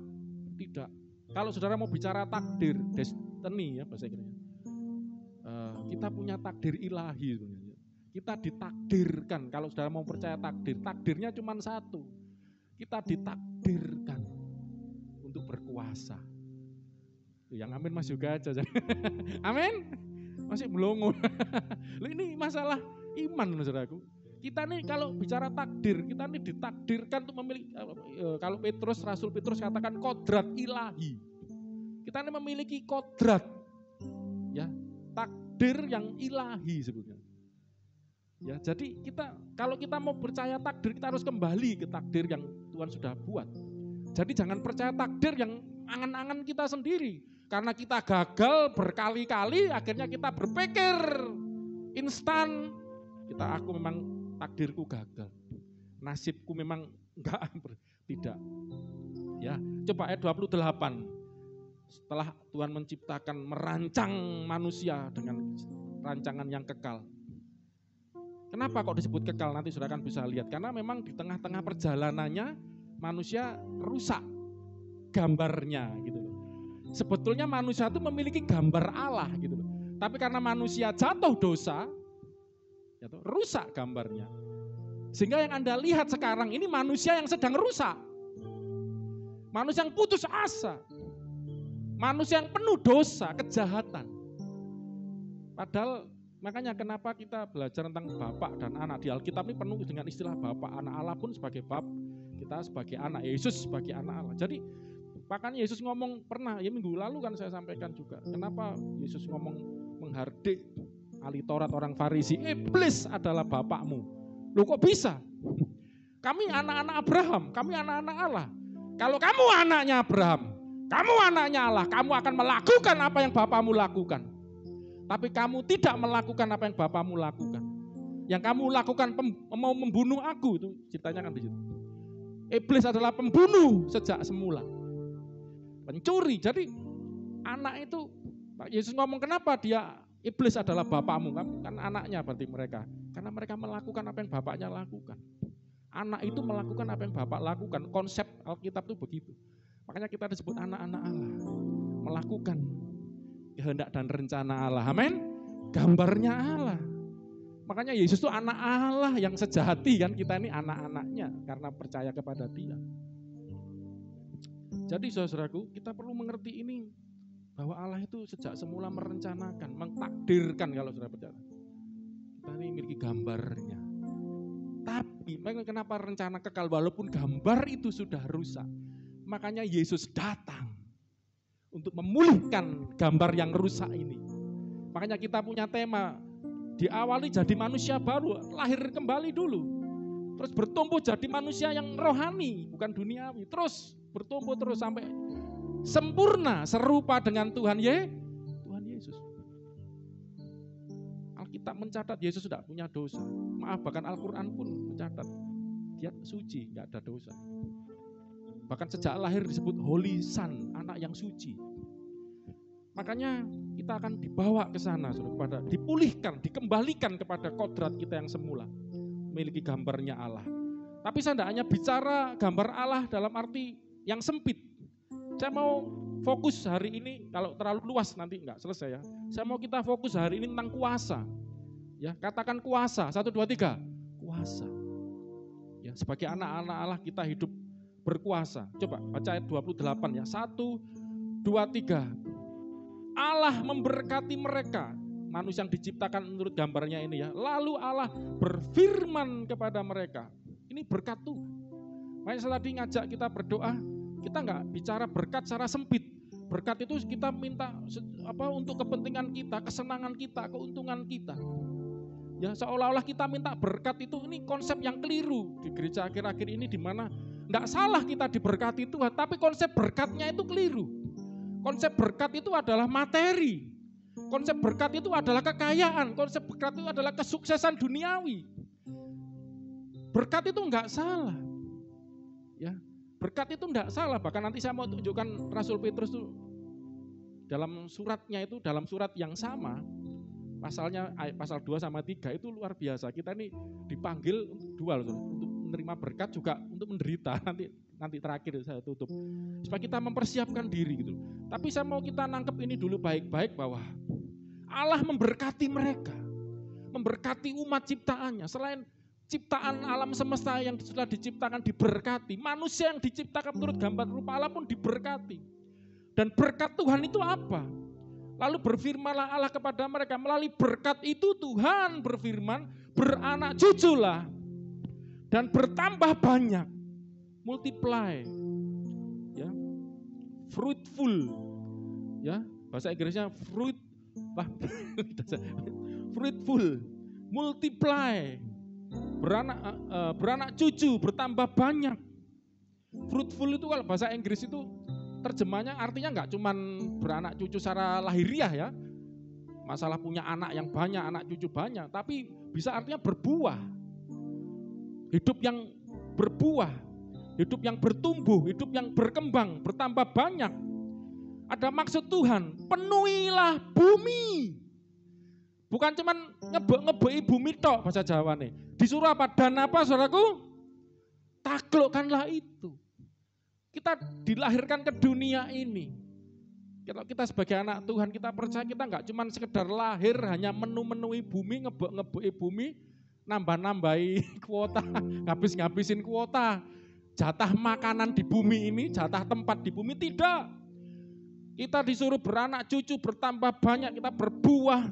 Tidak. Kalau saudara mau bicara takdir, destiny ya bahasa Inggrisnya. Kita punya takdir ilahi sebenarnya. Kita ditakdirkan, kalau saudara mau percaya takdir, takdirnya cuma satu. Kita ditakdirkan untuk berkuasa. Yang amin mas juga aja. Amin. Masih belum. Ini masalah iman saudaraku. Kita nih kalau bicara takdir, kita nih ditakdirkan untuk memiliki, kalau Rasul Petrus katakan kodrat ilahi. Kita ini memiliki kodrat, ya, takdir yang ilahi sebetulnya. Ya, jadi kalau kita mau percaya takdir, kita harus kembali ke takdir yang Tuhan sudah buat. Jadi jangan percaya takdir yang angan-angan kita sendiri. Karena kita gagal berkali-kali, akhirnya kita berpikir instan, aku memang takdirku gagal, nasibku memang tidak. Ya, coba ayat 28. Setelah Tuhan menciptakan, merancang manusia dengan rancangan yang kekal. Kenapa kok disebut kekal? Nanti saudara kan bisa lihat. Karena memang di tengah-tengah perjalanannya manusia rusak gambarnya gitu loh. Sebetulnya manusia itu memiliki gambar Allah gitu loh. Tapi karena manusia jatuh dosa, rusak gambarnya. Sehingga yang Anda lihat sekarang ini manusia yang sedang rusak. Manusia yang putus asa. Manusia yang penuh dosa, kejahatan. Padahal makanya kenapa kita belajar tentang bapak dan anak. Di Alkitab ini penuh dengan istilah bapak, anak. Allah pun sebagai bab, kita sebagai anak, Yesus sebagai anak Allah. Jadi makanya Yesus ngomong pernah, ya minggu lalu kan saya sampaikan juga. Kenapa Yesus ngomong menghardik ahli Taurat orang Farisi, iblis adalah bapakmu. Loh kok bisa? Kami anak-anak Abraham, kami anak-anak Allah. Kalau kamu anaknya Abraham, kamu anaknya Allah, kamu akan melakukan apa yang bapakmu lakukan. Tapi kamu tidak melakukan apa yang bapakmu lakukan. Yang kamu lakukan mau membunuh aku, itu ceritanya kan di situ. Iblis adalah pembunuh sejak semula. Pencuri. Jadi anak itu, Pak Yesus ngomong kenapa dia iblis adalah bapakmu, kamu kan anaknya berarti mereka. Karena mereka melakukan apa yang bapaknya lakukan. Anak itu melakukan apa yang bapak lakukan. Konsep Alkitab itu begitu. Makanya kita disebut anak-anak Allah. Melakukan kehendak dan rencana Allah. Amin. Gambarnya Allah. Makanya Yesus itu anak Allah yang sejati kan. Kita ini anak-anaknya karena percaya kepada Dia. Jadi saudaraku, kita perlu mengerti ini. Bahwa Allah itu sejak semula merencanakan, mentakdirkan kalau sudah percaya. Kita ini memiliki gambarnya. Tapi kenapa rencana kekal walaupun gambar itu sudah rusak. Makanya Yesus datang untuk memulihkan gambar yang rusak ini. Makanya kita punya tema, diawali jadi manusia baru, lahir kembali dulu. Terus bertumbuh jadi manusia yang rohani, bukan duniawi. Terus bertumbuh terus sampai sempurna serupa dengan Tuhan Yesus. Alkitab mencatat Yesus tidak punya dosa. Maaf, bahkan Al-Quran pun mencatat dia suci, nggak ada dosa. Bahkan sejak lahir disebut Holy Son, anak yang suci. Makanya kita akan dibawa ke sana, kepada dipulihkan, dikembalikan kepada kodrat kita yang semula, memiliki gambarnya Allah. Tapi saya tidak hanya bicara gambar Allah dalam arti yang sempit. Saya mau fokus hari ini, kalau terlalu luas nanti enggak selesai ya. Saya mau kita fokus hari ini tentang kuasa. Ya, katakan kuasa. 1, 2, 3. Kuasa. Ya, sebagai anak-anak Allah kita hidup berkuasa. Coba baca ayat 28 ya. 1, 2, 3. Allah memberkati mereka. Manusia yang diciptakan menurut gambarnya ini ya. Lalu Allah berfirman kepada mereka. Ini berkat Tuhan. Makanya saya tadi ngajak kita berdoa. Kita enggak bicara berkat secara sempit. Berkat itu kita minta untuk kepentingan kita, kesenangan kita, keuntungan kita. Ya, seolah-olah kita minta berkat itu, ini konsep yang keliru di gereja akhir-akhir ini, di mana enggak salah kita diberkati Tuhan, tapi konsep berkatnya itu keliru. Konsep berkat itu adalah materi. Konsep berkat itu adalah kekayaan. Konsep berkat itu adalah kesuksesan duniawi. Berkat itu enggak salah. Ya, berkat itu enggak salah. Bahkan nanti saya mau tunjukkan Rasul Petrus itu dalam suratnya itu, dalam surat yang sama, pasalnya pasal 2 sama 3 itu luar biasa. Kita ini dipanggil dual untuk menerima berkat juga untuk menderita. Nanti terakhir saya tutup. Supaya kita mempersiapkan diri gitu. Tapi saya mau kita nangkep ini dulu baik-baik bahwa Allah memberkati mereka. Memberkati umat ciptaannya. Selain ciptaan alam semesta yang sudah diciptakan diberkati, manusia yang diciptakan menurut gambar rupa Allah pun diberkati. Dan berkat Tuhan itu apa? Lalu berfirmanlah Allah kepada mereka, melalui berkat itu Tuhan berfirman, beranak cuculah dan bertambah banyak, multiply, ya, fruitful, ya, bahasa Inggrisnya fruitful, multiply, beranak cucu, bertambah banyak. Fruitful itu kalau bahasa Inggris itu terjemahnya artinya nggak cuman beranak cucu secara lahiriah ya, masalah punya anak yang banyak, anak cucu banyak, tapi bisa artinya berbuah. Hidup yang berbuah, hidup yang bertumbuh, hidup yang berkembang, bertambah banyak. Ada maksud Tuhan, penuhilah bumi. Bukan cuman ngebeki bumi tok bahasa Jawa nih. Disuruh apa? Dan apa saudaraku? Taklukkanlah itu. Kita dilahirkan ke dunia ini. Kalau kita sebagai anak Tuhan, kita percaya kita nggak cuma sekedar lahir hanya memenuhi bumi, ngebeki bumi, nambah-nambahi kuota, ngabis-ngabisin kuota, jatah makanan di bumi ini, jatah tempat di bumi, tidak. Kita disuruh beranak cucu, bertambah banyak, kita berbuah,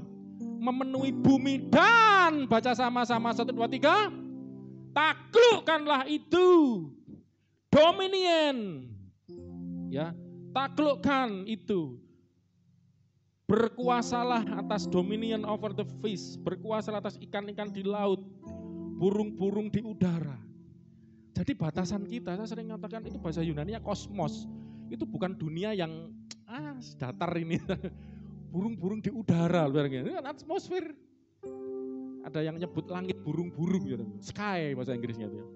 memenuhi bumi, dan baca sama-sama 1, 2, 3, taklukkanlah itu, dominion, ya. Taklukkan itu. Berkuasalah atas dominion over the fish. Berkuasalah atas ikan-ikan di laut. Burung-burung di udara. Jadi batasan kita, saya sering mengatakan itu bahasa Yunani-nya kosmos. Itu bukan dunia yang datar ini. Burung-burung di udara. Ini kan atmosfer. Ada yang nyebut langit burung-burung. Sky bahasa Inggrisnya itu ya.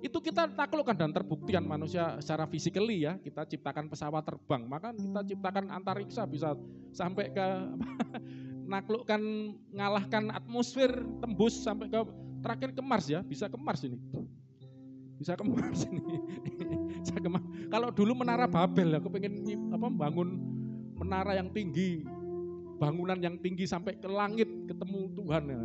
Itu kita taklukkan dan terbuktikan manusia secara physically ya. Kita ciptakan pesawat terbang, maka kita ciptakan antariksa bisa sampai ke naklukkan, ngalahkan atmosfer, tembus sampai ke terakhir ke Mars ya, bisa ke Mars ini. Bisa ke Mars ini. Kalau dulu menara Babel ya, aku pengen bangun menara yang tinggi, bangunan yang tinggi sampai ke langit ketemu Tuhan ya.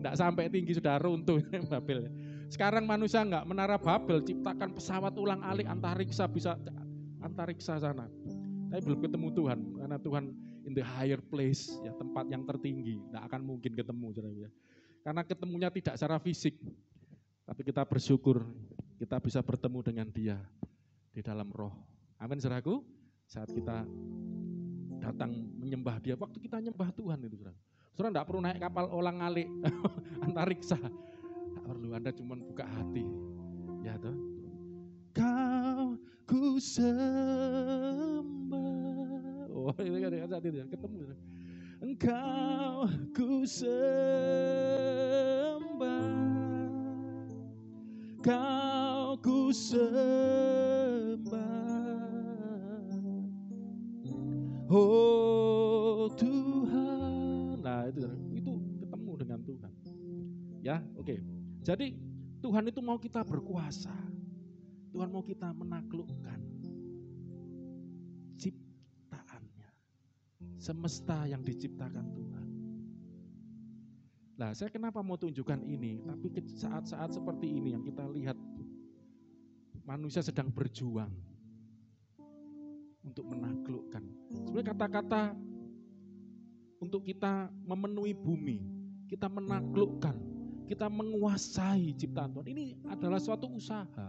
Nggak sampai tinggi sudah runtuh Babel. Sekarang manusia enggak, menara Babel ciptakan pesawat ulang-alik antariksa, bisa ke antariksa sana. Tapi belum ketemu Tuhan, karena Tuhan in the higher place, ya tempat yang tertinggi, enggak akan mungkin ketemu. Karena ketemunya tidak secara fisik, tapi kita bersyukur kita bisa bertemu dengan Dia di dalam roh. Amin saudaraku, saat kita datang menyembah Dia, waktu kita nyembah Tuhan itu saudara. Saudara enggak perlu naik kapal ulang-alik antariksa. Tak perlu, Anda cuma buka hati. Ya toh. Kau ku sembah. Oh, ini kan saat itu ketemu. Engkau ku sembah. Kau ku sembah. Oh Tuhan. Nah, itu ketemu dengan Tuhan. Ya, oke. Jadi Tuhan itu mau kita berkuasa. Tuhan mau kita menaklukkan ciptaannya. Semesta yang diciptakan Tuhan. Nah, saya kenapa mau tunjukkan ini? Tapi saat-saat seperti ini yang kita lihat manusia sedang berjuang untuk menaklukkan. Sebenarnya kata-kata untuk kita memenuhi bumi, kita menaklukkan, kita menguasai ciptaan Tuhan. Ini adalah suatu usaha.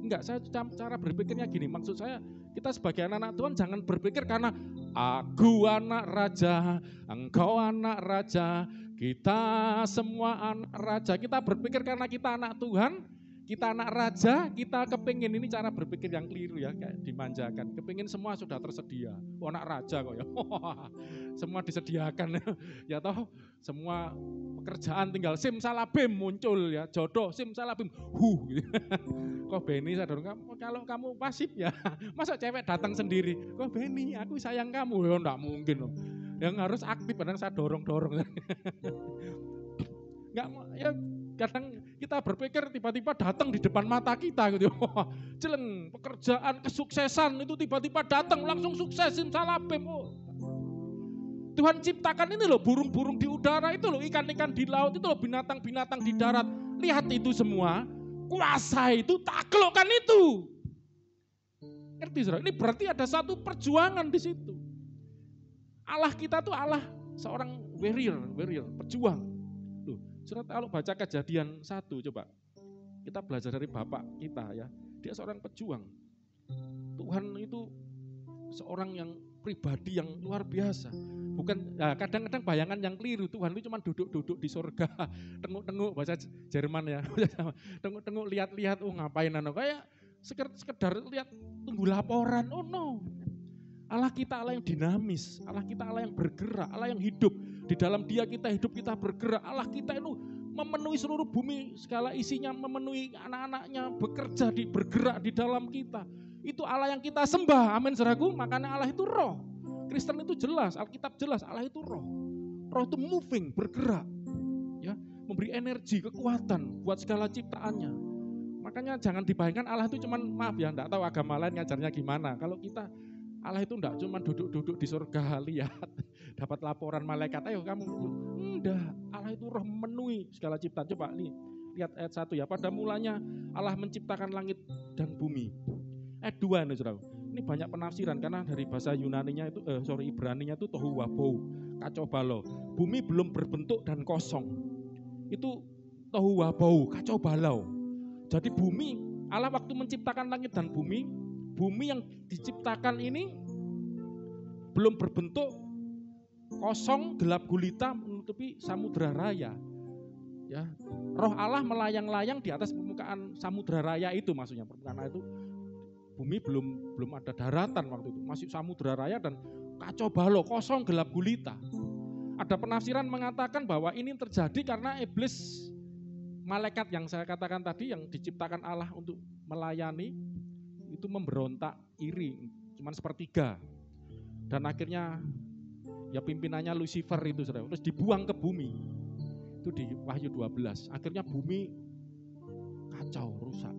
Enggak, saya cara berpikirnya gini. Maksud saya, kita sebagai anak-anak Tuhan jangan berpikir karena aku anak raja, engkau anak raja, kita semua anak raja. Kita berpikir karena kita anak Tuhan, kita anak raja, kita kepingin, ini cara berpikir yang keliru ya, kayak dimanjakan. Kepingin semua sudah tersedia. Oh, anak raja kok ya. Semua disediakan ya toh, semua pekerjaan tinggal simsalabim muncul ya, jodoh simsalabim. Kok Beni sadar kalau kamu pasif ya, masa cewek datang sendiri. Kok Beni, aku sayang kamu. Ya enggak mungkin loh. Yang harus aktif, kadang saya dorong-dorong. Enggak ya, kadang kita berpikir tiba-tiba datang di depan mata kita gitu. Jeleng, pekerjaan, kesuksesan itu tiba-tiba datang langsung sukses simsalabim. Tuhan ciptakan ini loh, burung-burung di udara itu loh, ikan-ikan di laut itu loh, binatang-binatang di darat. Lihat itu semua, kuasa itu, taklukkan itu. Ngerti saudara? Ini berarti ada satu perjuangan di situ. Allah kita tuh Allah seorang warrior, pejuang. Loh, Saudara kalau baca Kejadian 1 coba. Kita belajar dari bapak kita ya. Dia seorang pejuang. Tuhan itu seorang yang pribadi yang luar biasa. Bukan, nah kadang-kadang bayangan yang keliru, Tuhan itu cuma duduk-duduk di surga, tenguk-tenguk bahasa Jerman ya, tenguk-tenguk lihat-lihat, ngapain kayak sekedar lihat tunggu laporan. Oh no, Allah kita Allah yang dinamis, Allah kita Allah yang bergerak, Allah yang hidup, di dalam Dia kita hidup, kita bergerak. Allah kita itu memenuhi seluruh bumi, segala isinya, memenuhi anak-anaknya, bekerja, bergerak di dalam kita. Itu Allah yang kita sembah, amin saudaraku. Makanya Allah itu roh. Kristen itu jelas, Alkitab jelas, Allah itu roh. Roh itu moving, bergerak, ya, memberi energi, kekuatan buat segala ciptaannya. Makanya jangan dibayangkan Allah itu cuman, maaf ya, enggak tahu agama lain ngajarnya gimana. Kalau kita, Allah itu enggak cuma duduk-duduk di surga, lihat, dapat laporan malaikat, ayo kamu, enggak. Allah itu roh memenuhi segala ciptaan. Coba lihat ayat 1 ya, pada mulanya Allah menciptakan langit dan bumi. Ayat 2 nih saudara. Ini banyak penafsiran karena dari bahasa Yunaninya itu, Ibraninya itu tohu wabou, kacau balau. Bumi belum berbentuk dan kosong. Itu tohu wabou, kacau balau. Jadi bumi, Allah waktu menciptakan langit dan bumi yang diciptakan ini belum berbentuk, kosong, gelap gulita menutupi samudra raya. Ya, roh Allah melayang-layang di atas permukaan samudra raya itu, maksudnya permukaan itu. Bumi belum ada daratan waktu itu, masih samudra raya dan kacau balau, kosong, gelap gulita. Ada penafsiran mengatakan bahwa ini terjadi karena iblis, malaikat yang saya katakan tadi, yang diciptakan Allah untuk melayani, itu memberontak, iri, cuman sepertiga. Dan akhirnya ya pimpinannya Lucifer itu, terus dibuang ke bumi. Itu di Wahyu 12. Akhirnya bumi kacau, rusak.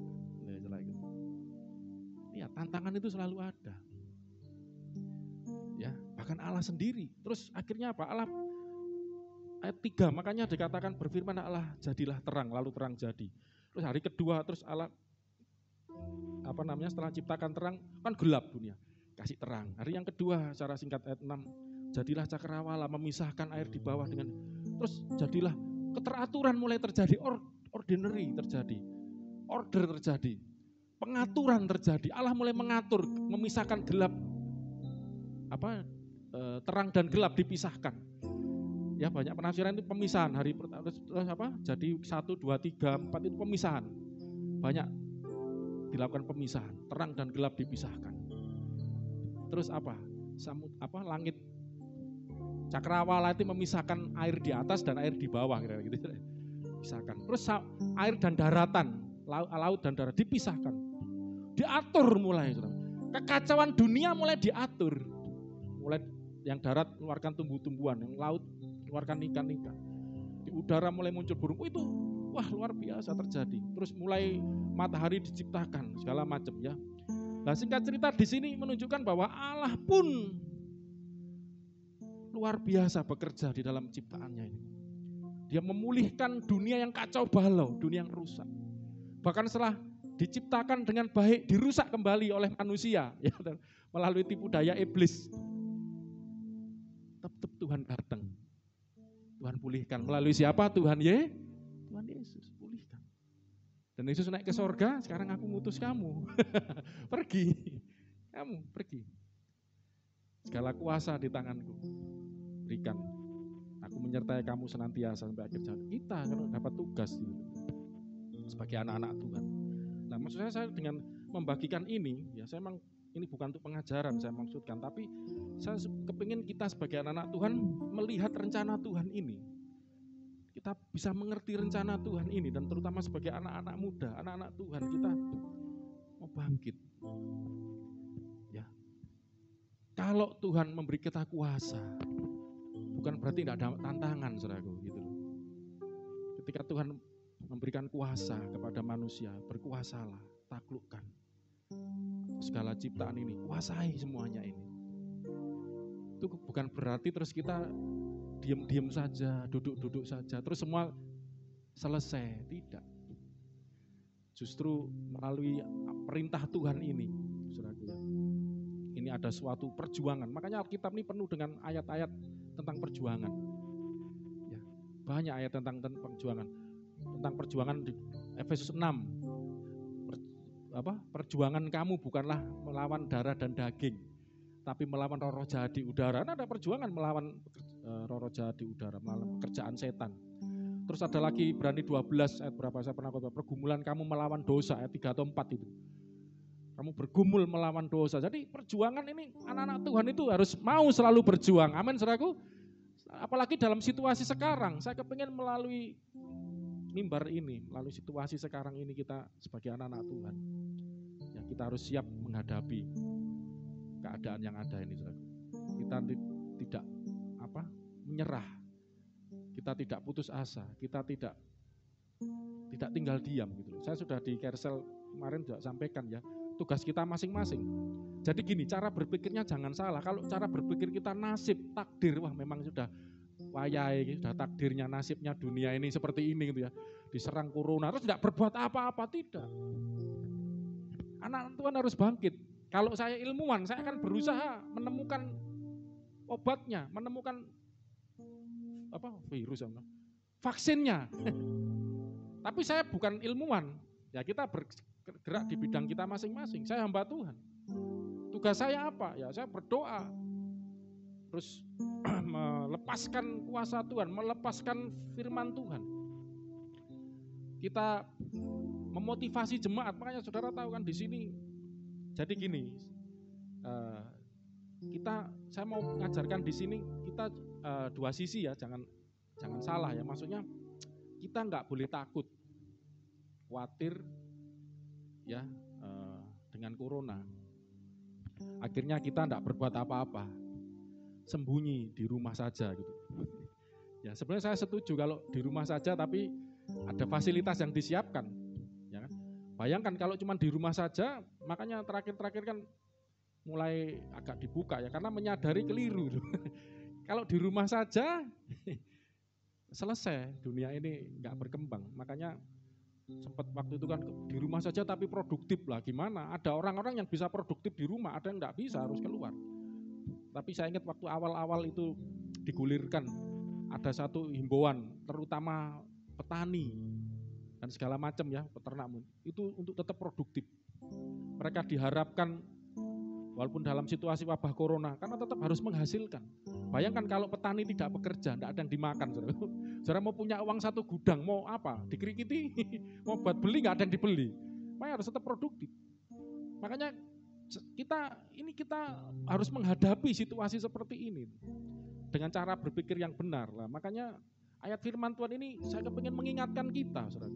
Ya, tantangan itu selalu ada. Ya, bahkan Allah sendiri. Terus akhirnya apa? Allah ayat 3, makanya dikatakan berfirman Allah, jadilah terang, lalu terang jadi. Terus hari kedua terus Allah setelah ciptakan terang, kan gelap dunia, kasih terang. Hari yang kedua secara singkat ayat 6, jadilah cakrawala, memisahkan air di bawah dengan, terus jadilah keteraturan mulai terjadi, ordinary terjadi, order terjadi. Pengaturan terjadi, Allah mulai mengatur, memisahkan gelap, terang dan gelap dipisahkan. Ya, banyak penafsiran itu pemisahan hari pertama, jadi 1, 2, 3, 4 itu pemisahan. Banyak dilakukan pemisahan, terang dan gelap dipisahkan. Terus langit cakrawala itu memisahkan air di atas dan air di bawah, kira-kira gitu. Pisahkan. Terus air dan daratan, laut dan darat dipisahkan. Diatur mulai, kekacauan dunia mulai diatur. Mulai yang darat keluarkan tumbuh-tumbuhan, yang laut keluarkan ikan-ikan. Di udara mulai muncul burung. Itu wah luar biasa terjadi. Terus mulai matahari diciptakan, segala macam ya. Nah, singkat cerita di sini menunjukkan bahwa Allah pun luar biasa bekerja di dalam ciptaannya ini. Dia memulihkan dunia yang kacau balau, dunia yang rusak. Bahkan setelah diciptakan dengan baik, dirusak kembali oleh manusia ya, melalui tipu daya iblis. Tetap Tuhan datang, Tuhan pulihkan melalui siapa? Tuhan Yesus pulihkan. Dan Yesus naik ke sorga, sekarang aku ngutus kamu pergi, kamu pergi. Segala kuasa di tanganku berikan, aku menyertai kamu senantiasa sampai akhir zaman. Kita kalau dapat tugas gitu, sebagai anak-anak Tuhan. Nah, maksud saya dengan membagikan ini, ya saya memang ini bukan untuk pengajaran saya maksudkan, tapi saya kepingin kita sebagai anak-anak Tuhan melihat rencana Tuhan ini. Kita bisa mengerti rencana Tuhan ini, dan terutama sebagai anak-anak muda, anak-anak Tuhan, kita mau bangkit. Ya, kalau Tuhan memberi kita kuasa, bukan berarti tidak ada tantangan, saudaraku, gitu loh. Ketika Tuhan memberikan kuasa kepada manusia, berkuasalah, taklukkan segala ciptaan ini, kuasai semuanya ini. Itu bukan berarti terus kita diam-diam saja, duduk-duduk saja, terus semua selesai, tidak. Justru melalui perintah Tuhan ini, saudaraku, ini ada suatu perjuangan. Makanya Alkitab ini penuh dengan ayat-ayat tentang perjuangan. Ya, Banyak ayat tentang perjuangan. Tentang perjuangan di Efesus 6. Perjuangan kamu bukanlah melawan darah dan daging, tapi melawan roh jahat di udara. Nah, ada perjuangan melawan roh jahat di udara, melawan pekerjaan setan. Terus ada lagi Ibrani 12 ayat berapa saya pernah katakan, pergumulan kamu melawan dosa ayat 3 atau 4 itu. Kamu bergumul melawan dosa. Jadi perjuangan ini anak-anak Tuhan itu harus mau selalu berjuang. Amin, saudaraku. Apalagi dalam situasi sekarang, saya kepingin melalui mimbar ini, melalui situasi sekarang ini kita sebagai anak-anak Tuhan, ya kita harus siap menghadapi keadaan yang ada ini, saudaraku. Kita tidak menyerah, kita tidak putus asa, kita tidak tinggal diam gitu. Saya sudah di Kersel kemarin juga sampaikan ya, tugas kita masing-masing. Jadi gini, cara berpikirnya jangan salah. Kalau cara berpikir kita nasib, takdir, wah memang sudah wayai, sudah takdirnya, nasibnya dunia ini seperti ini gitu ya. Diserang corona, terus tidak berbuat apa-apa, tidak. Anak Tuhan harus bangkit. Kalau saya ilmuwan, saya akan berusaha menemukan obatnya, menemukan virus, vaksinnya. Tapi saya bukan ilmuwan. Ya kita bergerak di bidang kita masing-masing. Saya hamba Tuhan. Tugas saya apa? Ya saya berdoa. Terus melepaskan kuasa Tuhan, melepaskan firman Tuhan. Kita memotivasi jemaat, makanya saudara tahu kan di sini. Jadi gini, saya mau mengajarkan di sini kita dua sisi ya, jangan salah ya. Maksudnya kita nggak boleh takut, khawatir ya dengan corona. Akhirnya kita nggak berbuat apa-apa, sembunyi di rumah saja gitu. Ya sebenarnya saya setuju kalau di rumah saja, tapi ada fasilitas yang disiapkan. Ya kan? Bayangkan kalau cuma di rumah saja, makanya terakhir kan mulai agak dibuka ya, karena menyadari keliru. Kalau di rumah saja, selesai, dunia ini nggak berkembang. Makanya sempat waktu itu kan di rumah saja tapi produktif lah, gimana? Ada orang-orang yang bisa produktif di rumah, ada yang nggak bisa, harus keluar. Tapi saya ingat waktu awal-awal itu digulirkan, ada satu himbauan, terutama petani dan segala macam ya, peternak itu untuk tetap produktif. Mereka diharapkan walaupun dalam situasi wabah corona, karena tetap harus menghasilkan. Bayangkan kalau petani tidak bekerja, tidak ada yang dimakan. Saudara mau punya uang 1 gudang, mau apa? Dikrikiti, mau buat beli nggak ada yang dibeli. Makanya harus tetap produktif. Makanya kita harus menghadapi situasi seperti ini dengan cara berpikir yang benar lah. Makanya ayat firman Tuhan ini saya kepingin mengingatkan kita, saudara.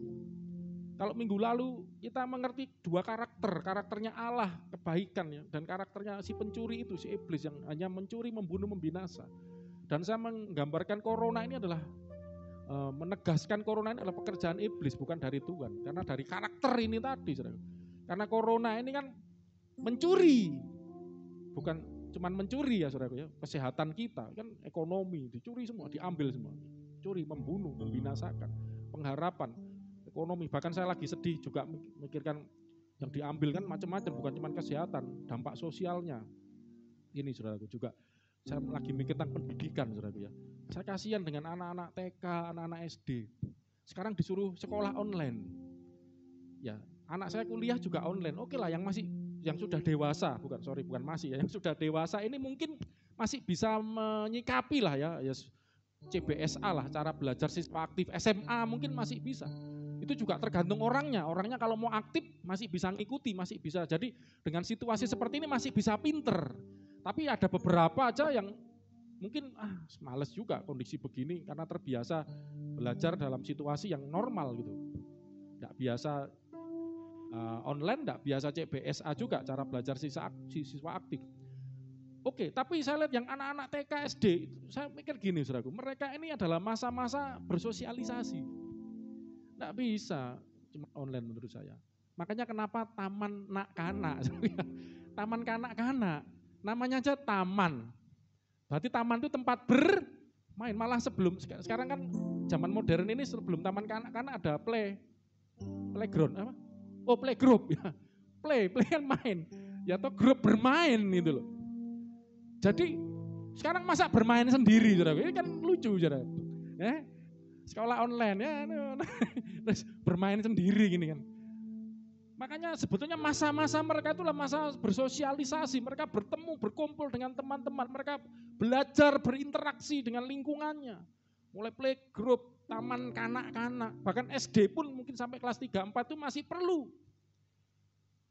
Kalau minggu lalu kita mengerti 2 karakternya Allah, kebaikan ya, dan karakternya si pencuri itu, si iblis yang hanya mencuri, membunuh, membinasa. Dan saya menggambarkan corona ini adalah, menegaskan corona ini adalah pekerjaan iblis, bukan dari Tuhan. Karena dari karakter ini tadi, saudara. Karena corona ini kan mencuri, bukan cuman mencuri ya saudara ya, kesehatan kita, kan ekonomi, dicuri semua, diambil semua. Curi, membunuh, membinasakan, pengharapan, ekonomi. Bahkan saya lagi sedih juga mikirkan yang diambil kan macam-macam, bukan cuma kesehatan, dampak sosialnya. Ini saudaraku juga, saya lagi mikir tentang pendidikan saudaraku ya. Saya kasihan dengan anak-anak TK, anak-anak SD. Sekarang disuruh sekolah online. Ya, anak saya kuliah juga online. Oke lah, yang sudah dewasa, yang sudah dewasa ini mungkin masih bisa menyikapi lah ya CBSA lah, cara belajar siswa aktif. SMA mungkin masih bisa. Itu juga tergantung orangnya kalau mau aktif masih bisa ngikuti, masih bisa. Jadi dengan situasi seperti ini masih bisa pinter. Tapi ada beberapa aja yang mungkin males juga kondisi begini karena terbiasa belajar dalam situasi yang normal gitu. Nggak biasa online, nggak biasa CBSA juga cara belajar siswa aktif. Oke, tapi saya lihat yang anak-anak TK SD, saya mikir gini saudaraku, mereka ini adalah masa-masa bersosialisasi. Nggak bisa cuma online menurut saya. Makanya kenapa taman nak-kanak, taman kanak-kanak, namanya aja taman. Berarti taman itu tempat bermain, malah sebelum, sekarang kan zaman modern ini sebelum taman kanak-kanak ada playground, apa? Oh playgroup ya, play kan main, ya atau grup bermain gitu loh. Jadi sekarang masa bermain sendiri, saudara? Ini kan lucu, saudara. Sekolah online ya, terus bermain sendiri gini kan. Makanya sebetulnya masa-masa mereka itulah masa bersosialisasi, mereka bertemu, berkumpul dengan teman-teman, mereka belajar berinteraksi dengan lingkungannya. Mulai playgroup, taman kanak-kanak, bahkan SD pun mungkin sampai kelas 3, 4 itu masih perlu.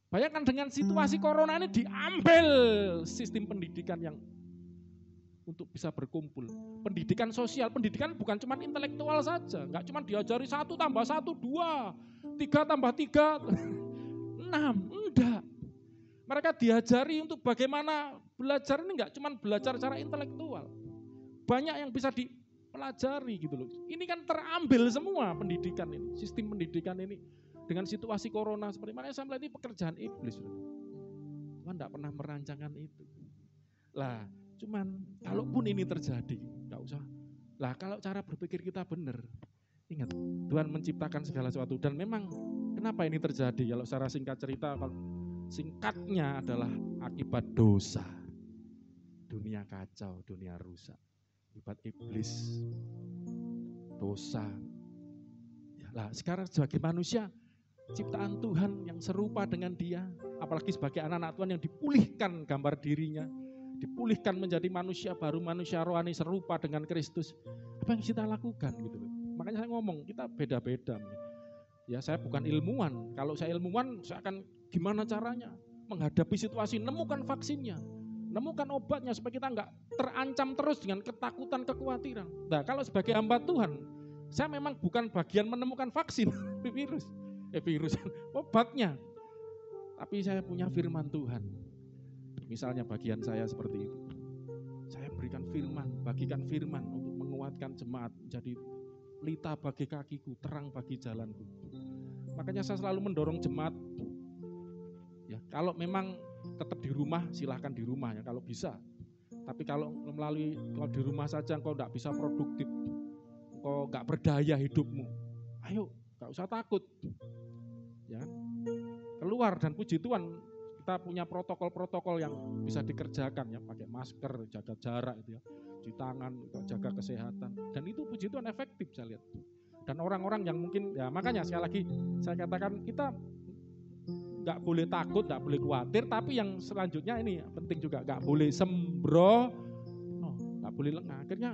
Bayangkan dengan situasi corona ini diambil sistem pendidikan yang untuk bisa berkumpul. Pendidikan sosial, pendidikan bukan cuma intelektual saja, enggak cuma diajari 1 tambah 1, 2, 3 tambah 3, 6, enggak. Mereka diajari untuk bagaimana belajar ini enggak cuma belajar secara intelektual. Banyak yang bisa dipelajari gitu loh. Ini kan terambil semua pendidikan ini, sistem pendidikan ini dengan situasi corona seperti mana. Saya melihat ini pekerjaan iblis. Tuhan enggak pernah merancangkan itu. Lah, cuman kalaupun ini terjadi, enggak usah. Lah kalau cara berpikir kita benar, ingat Tuhan menciptakan segala sesuatu dan memang kenapa ini terjadi? Kalau secara singkat cerita, kalau singkatnya adalah akibat dosa. Dunia kacau, dunia rusak. Akibat iblis, dosa. Ya, lah sekarang sebagai manusia, ciptaan Tuhan yang serupa dengan Dia, apalagi sebagai anak-anak Tuhan yang dipulihkan gambar dirinya, dipulihkan menjadi manusia baru, manusia rohani serupa dengan Kristus. Apa yang kita lakukan gitu loh. Makanya saya ngomong, kita beda-beda. Ya saya bukan ilmuwan, kalau saya ilmuwan saya akan gimana caranya menghadapi situasi, nemukan vaksinnya, nemukan obatnya supaya kita enggak terancam terus dengan ketakutan, kekhawatiran. Nah kalau sebagai hamba Tuhan, saya memang bukan bagian menemukan vaksin, virus, obatnya. Tapi saya punya firman Tuhan. Misalnya bagian saya seperti itu. Saya berikan firman, bagikan firman untuk menguatkan jemaat menjadi pelita bagi kakiku, terang bagi jalanku. Makanya saya selalu mendorong jemaat, ya kalau memang tetap di rumah, silahkan di rumah ya kalau bisa. Tapi kalau di rumah saja engkau tidak bisa produktif, engkau nggak berdaya hidupmu, ayo nggak usah takut, ya keluar. Dan puji Tuhan kita punya protokol-protokol yang bisa dikerjakan ya, pakai masker, jaga jarak itu ya, cuci tangan, jaga kesehatan, dan itu puji Tuhan efektif saya lihat. Dan orang-orang yang mungkin ya makanya sekali lagi saya katakan kita nggak boleh takut, nggak boleh khawatir, tapi yang selanjutnya ini penting juga, nggak boleh sembrono, nggak boleh lengah. Akhirnya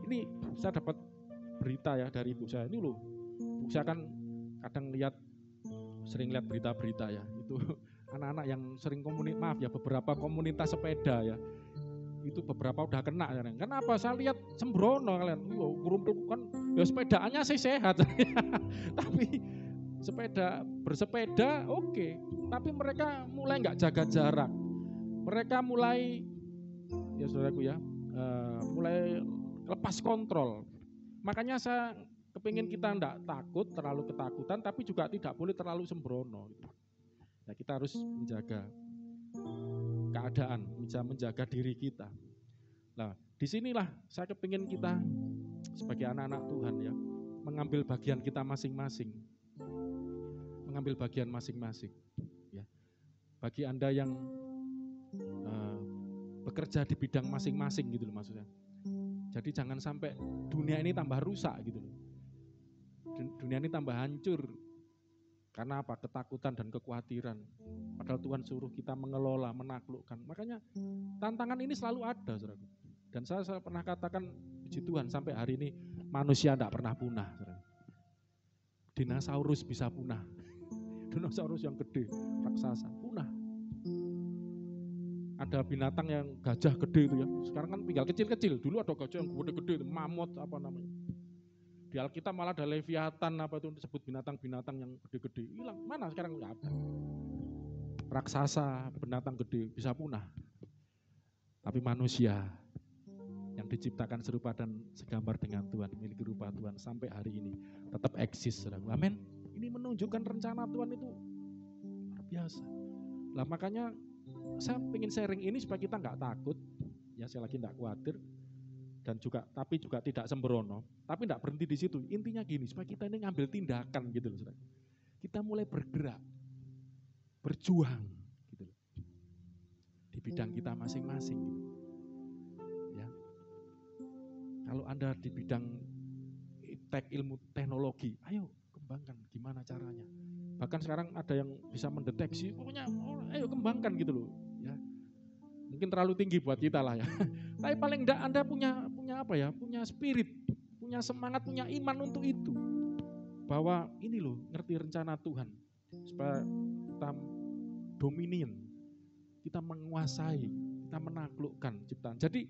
ini saya dapat berita ya dari ibu saya ini loh, ibu saya kan kadang sering lihat berita-berita ya, itu anak-anak yang sering beberapa komunitas sepeda ya, itu beberapa udah kena ya. Kenapa? Saya lihat sembrono kalian, kan ya sepedaannya sih sehat, tapi bersepeda oke. Tapi mereka mulai nggak jaga jarak, mereka mulai ya saudaraku ya, mulai lepas kontrol. Makanya saya kepingin kita enggak takut, terlalu ketakutan, tapi juga tidak boleh terlalu sembrono. Nah, kita harus menjaga keadaan, bisa menjaga diri kita. Nah, disinilah saya kepingin kita sebagai anak-anak Tuhan ya, mengambil bagian kita masing-masing. Mengambil bagian masing-masing. Ya. Bagi Anda yang bekerja di bidang masing-masing gitu loh maksudnya. Jadi jangan sampai dunia ini tambah rusak gitu loh. Dunia ini tambah hancur. Karena apa? Ketakutan dan kekhawatiran. Padahal Tuhan suruh kita mengelola, menaklukkan. Makanya tantangan ini selalu ada, saudara. Dan saya pernah katakan, puji Tuhan sampai hari ini manusia tidak pernah punah. Saudara. Dinosaurus bisa punah. Dinosaurus yang gede, raksasa, punah. Ada binatang yang gajah gede itu ya. Sekarang kan tinggal kecil-kecil. Dulu ada gajah yang gede-gede, mamut apa namanya. Di Alkitab malah ada Leviathan apa itu disebut binatang-binatang yang gede-gede. Hilang, mana sekarang enggak ada. Raksasa, binatang gede bisa punah. Tapi manusia yang diciptakan serupa dan segambar dengan Tuhan, memiliki rupa Tuhan sampai hari ini tetap eksis. Amin. Ini menunjukkan rencana Tuhan itu luar biasa. Lah makanya saya ingin sharing ini supaya kita enggak takut, ya saya lagi enggak khawatir. Dan juga tapi juga tidak sembrono, tapi tidak berhenti di situ. Intinya gini, supaya kita ini ngambil tindakan gitu loh, saudara. Kita mulai bergerak, berjuang gitu loh. Di bidang kita masing-masing gitu. Ya. Kalau Anda di bidang iptek ilmu teknologi, ayo kembangkan gimana caranya. Bahkan sekarang ada yang bisa mendeteksi, pokoknya ayo kembangkan gitu loh. Ya, mungkin terlalu tinggi buat kita lah ya. Tapi paling enggak Anda punya apa ya? Punya spirit, punya semangat, punya iman untuk itu. Bahwa ini loh, ngerti rencana Tuhan. Supaya kita dominion, kita menguasai, kita menaklukkan ciptaan. Jadi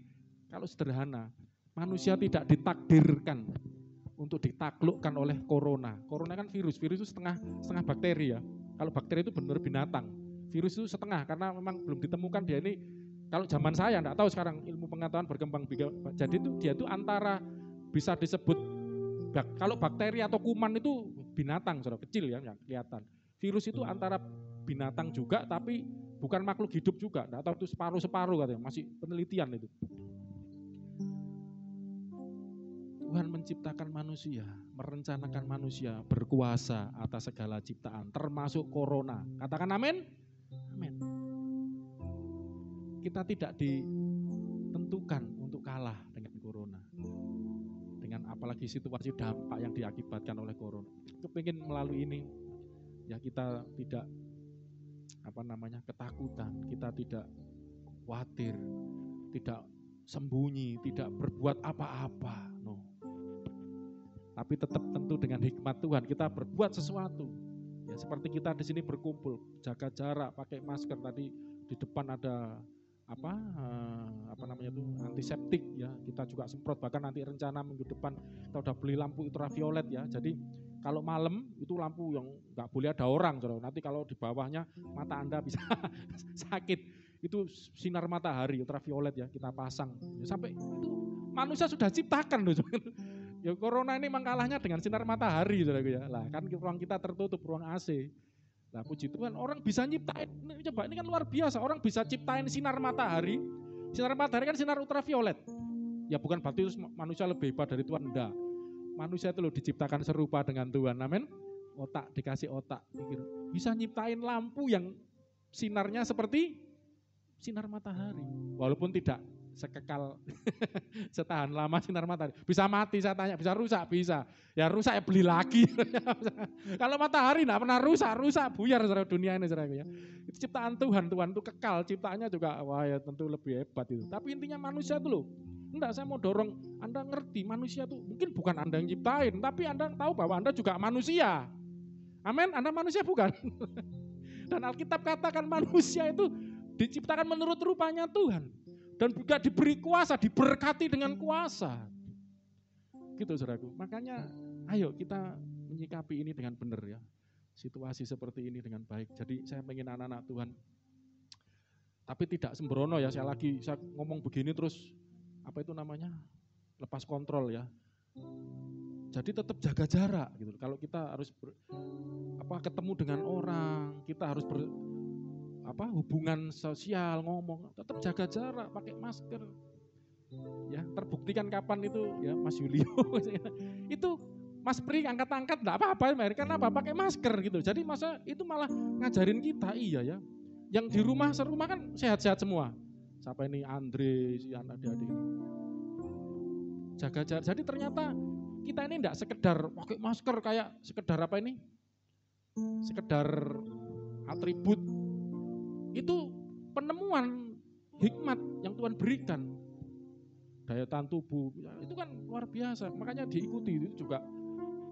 kalau sederhana, manusia tidak ditakdirkan untuk ditaklukkan oleh corona. Corona kan virus itu setengah bakteri ya. Kalau bakteri itu benar binatang. Virus itu setengah karena memang belum ditemukan dia ini. Kalau zaman saya enggak tahu, sekarang ilmu pengetahuan berkembang. Jadi itu dia itu antara bisa disebut, kalau bakteri atau kuman itu binatang, saudara, kecil ya, yang kelihatan. Virus itu antara binatang juga tapi bukan makhluk hidup juga. Enggak tahu itu separuh-separuh katanya, masih penelitian itu. Tuhan menciptakan manusia, merencanakan manusia berkuasa atas segala ciptaan, termasuk corona. Katakan amin. Amin. Kita tidak ditentukan untuk kalah dengan corona. Dengan apalagi situasi dampak yang diakibatkan oleh corona. Kepingin melalui ini, ya kita tidak ketakutan, kita tidak khawatir, tidak sembunyi, tidak berbuat apa-apa. No. Tapi tetap tentu dengan hikmat Tuhan kita berbuat sesuatu. Ya seperti kita di sini berkumpul, jaga jarak, pakai masker. Tadi di depan ada antiseptik ya. Kita juga semprot, bahkan nanti rencana minggu depan kita udah beli lampu ultraviolet ya. Jadi kalau malam itu lampu yang nggak boleh ada orang, saudara. Nanti kalau di bawahnya mata Anda bisa sakit. Itu sinar matahari ultraviolet ya kita pasang. Ya, sampai itu manusia sudah ciptakan loh. Ya corona ini mengkalahnya dengan sinar matahari, saudaraku ya. Lah kan ruang kita tertutup, ruang AC. Nah puji Tuhan orang bisa nyiptain, coba ini kan luar biasa, orang bisa ciptain sinar matahari. Sinar matahari kan sinar ultraviolet. Ya bukan berarti manusia lebih hebat dari Tuhan, enggak. Manusia itu loh diciptakan serupa dengan Tuhan, amin. Otak, dikasih otak, pikir. Bisa nyiptain lampu yang sinarnya seperti sinar matahari. Walaupun tidak sekekal setahan lama sinar matahari. Bisa mati saya tanya, bisa rusak, bisa. Ya rusak ya beli lagi. Kalau matahari enggak pernah rusak buyar saudara dunia ini saudara ya. Itu ciptaan Tuhan itu kekal, ciptaannya juga wah ya tentu lebih hebat itu. Tapi intinya manusia itu loh. Enggak, saya mau dorong Anda ngerti manusia itu mungkin bukan Anda yang ciptain, tapi Anda tahu bahwa Anda juga manusia. Amin, Anda manusia bukan? Dan Alkitab katakan manusia itu diciptakan menurut rupanya Tuhan. Dan juga diberi kuasa, diberkati dengan kuasa. Gitu saudaraku. Makanya ayo kita menyikapi ini dengan benar ya. Situasi seperti ini dengan baik. Jadi saya ingin anak-anak Tuhan. Tapi tidak sembrono ya, saya ngomong begini terus lepas kontrol ya. Jadi tetap jaga jarak gitu. Kalau kita harus ketemu dengan orang, kita harus hubungan sosial, ngomong, tetap jaga jarak, pakai masker. Ya, terbuktikan kapan itu ya Mas Yulio itu Mas Pri angkat-angkat enggak apa-apa, karena pakai masker gitu. Jadi masa itu malah ngajarin kita, iya ya. Yang di rumah serumah kan sehat-sehat semua. Siapa ini Andre, si adik-adik ini. Jaga jarak. Jadi ternyata kita ini enggak sekedar pakai masker kayak sekedar sekedar atribut. Itu penemuan hikmat yang Tuhan berikan. Daya tahan tubuh, itu kan luar biasa. Makanya diikuti itu juga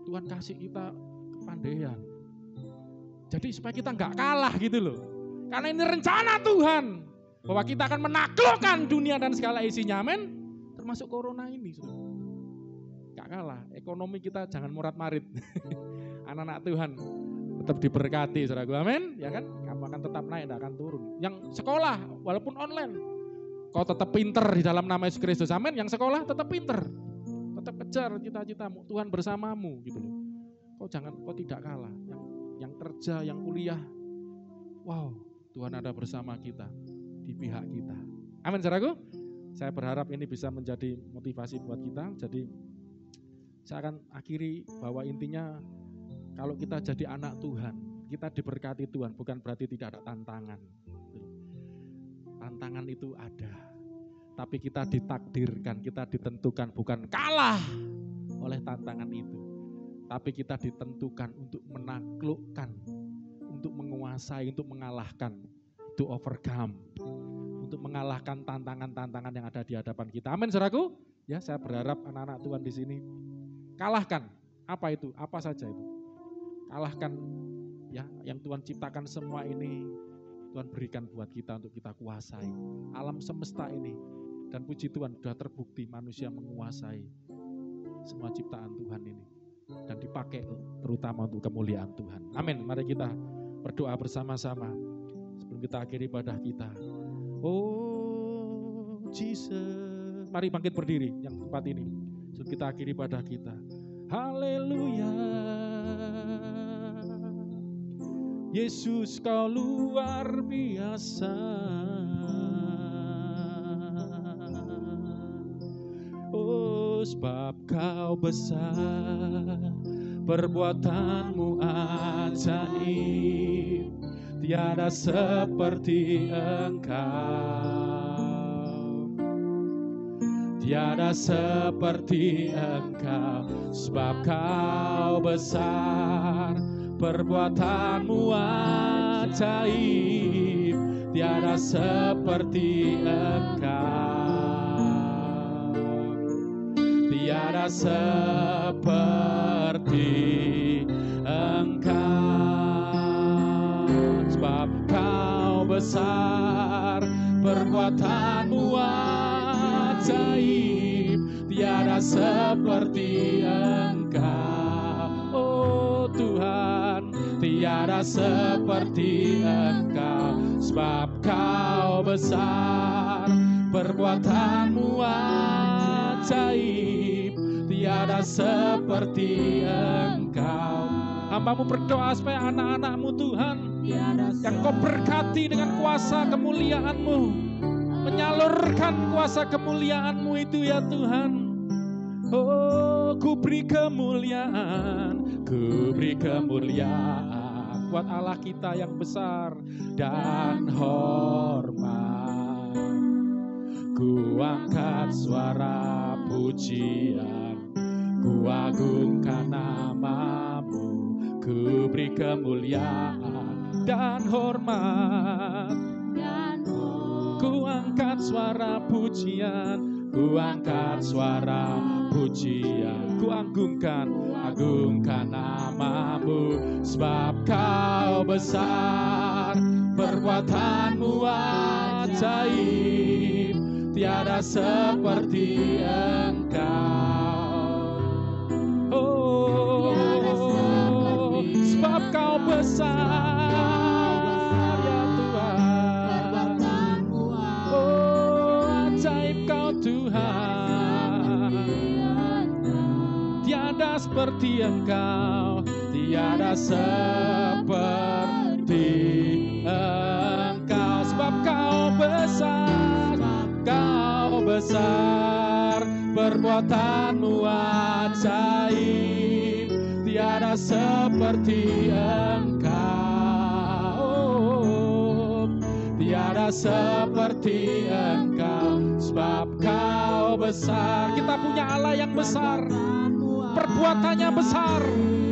Tuhan kasih kita kepandaian. Jadi supaya kita enggak kalah gitu loh. Karena ini rencana Tuhan. Bahwa kita akan menaklukkan dunia dan segala isinya, amin. Termasuk corona ini. Enggak kalah, ekonomi kita jangan morat-marit. Anak-anak Tuhan tetap diberkati, saudaraku, amin. Ya kan, kamu akan tetap naik, tidak akan turun. Yang sekolah, walaupun online, kau tetap pinter di dalam nama Yesus Kristus, amin. Yang sekolah tetap pinter, tetap kejar cita-citamu, Tuhan bersamamu, gitu loh. Kau tidak kalah. Yang kerja, yang kuliah, wow, Tuhan ada bersama kita, di pihak kita. Amin, saudaraku. Saya berharap ini bisa menjadi motivasi buat kita. Jadi saya akan akhiri bahwa intinya, kalau kita jadi anak Tuhan, kita diberkati Tuhan, bukan berarti tidak ada tantangan. Tantangan itu ada. Tapi kita ditakdirkan, kita ditentukan bukan kalah oleh tantangan itu. Tapi kita ditentukan untuk menaklukkan, untuk menguasai, untuk mengalahkan, to overcome, untuk mengalahkan tantangan-tantangan yang ada di hadapan kita. Amin, saudaraku. Ya, saya berharap anak-anak Tuhan di sini kalahkan. Apa itu? Apa saja itu? Kalahkan ya yang Tuhan ciptakan semua ini. Tuhan berikan buat kita untuk kita kuasai alam semesta ini. Dan puji Tuhan sudah terbukti manusia menguasai semua ciptaan Tuhan ini. Dan dipakai terutama untuk kemuliaan Tuhan. Amin. Mari kita berdoa bersama-sama sebelum kita akhiri ibadah kita. Oh Jesus. Mari bangkit berdiri yang tempat ini sebelum kita akhiri ibadah kita. Haleluya. Yesus, kau luar biasa. Oh, sebab kau besar, perbuatanmu ajaib, tiada seperti Engkau. Tiada seperti Engkau, sebab kau besar, perbuatanmu ajaib, tiada seperti Engkau. Tiada seperti Engkau, sebab kau besar, perbuatanmu ajaib, tiada seperti Engkau. Oh Tuhan, tiada seperti Engkau, sebab kau besar, perbuatanmu ajaib, tiada seperti Engkau. Hamba-Mu berdoa supaya anak-anak-Mu Tuhan yang Kau berkati dengan kuasa kemuliaan-Mu, menyalurkan kuasa kemuliaan-Mu itu ya Tuhan. Oh, ku beri kemuliaan buat Allah kita yang besar dan hormat. Ku angkat suara pujian, ku agungkan nama-Mu, ku beri kemuliaan dan hormat. Ku angkat suara pujian, ku angkat suara pujian, ku agungkan nama-Mu, sebab kau besar, perbuatanmu ajaib, tiada seperti Engkau. Oh, sebab kau besar ya Tuhan. Oh, ajaib kau Tuhan. Tiada seperti Engkau, tiada seperti Engkau, sebab kau besar, perbuatanmu ajaib, tiada seperti Engkau. Tiada seperti Engkau, sebab kau besar. Kita punya Allah yang besar, perbuatannya besar,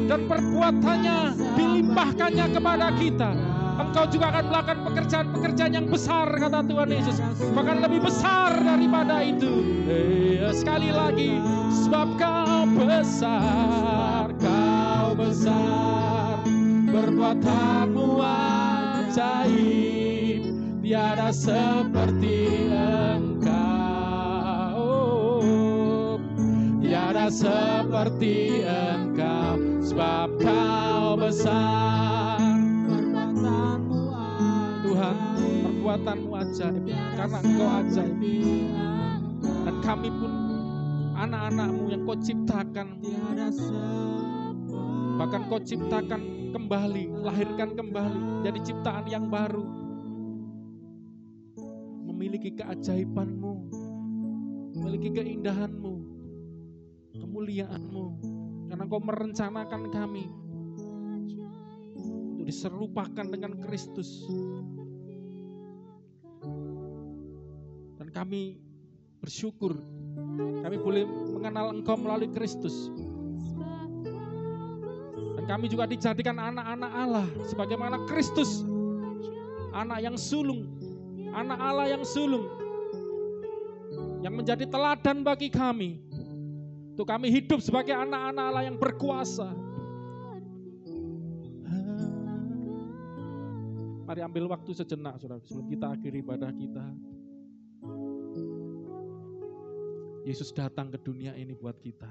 dan perbuatannya dilimpahkannya kepada kita. Engkau juga akan melakukan pekerjaan-pekerjaan yang besar, kata Tuhan Yesus, bahkan lebih besar daripada itu. Sekali lagi, sebab kau besar, perbuatanmu ajaib, tiada seperti Engkau. Tiada seperti Engkau, sebab kau besar, Tuhan, perbuatanmu ajaib, karena Engkau ajaib. Dan kami pun anak-anak-Mu yang Kau ciptakan, bahkan Kau ciptakan kembali, lahirkan kembali, jadi ciptaan yang baru, memiliki keajaiban-Mu, memiliki keindahan-Mu, kemuliaan-Mu, karena Kau merencanakan kami untuk diserupakan dengan Kristus. Dan kami bersyukur kami boleh mengenal Engkau melalui Kristus. Dan kami juga dijadikan anak-anak Allah sebagaimana Kristus, anak yang sulung, anak Allah yang sulung, yang menjadi teladan bagi kami. Untuk kami hidup sebagai anak-anak Allah yang berkuasa. Mari ambil waktu sejenak, saudara, sebelum kita akhiri ibadah kita. Yesus datang ke dunia ini buat kita.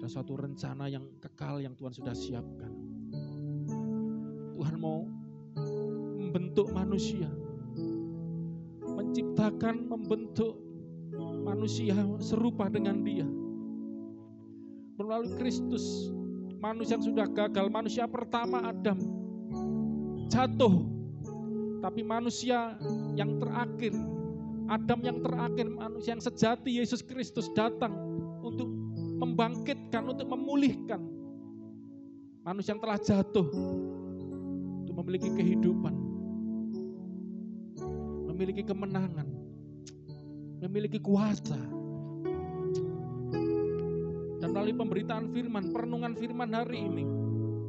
Ada suatu rencana yang kekal yang Tuhan sudah siapkan. Tuhan mau membentuk manusia, menciptakan, membentuk manusia serupa dengan Dia. Melalui Kristus, manusia yang sudah gagal, manusia pertama Adam jatuh, tapi manusia yang terakhir, Adam yang terakhir, manusia yang sejati, Yesus Kristus datang untuk membangkitkan, untuk memulihkan manusia yang telah jatuh, untuk memiliki kehidupan, memiliki kemenangan, memiliki kuasa. Dan melalui pemberitaan firman, perenungan firman hari ini,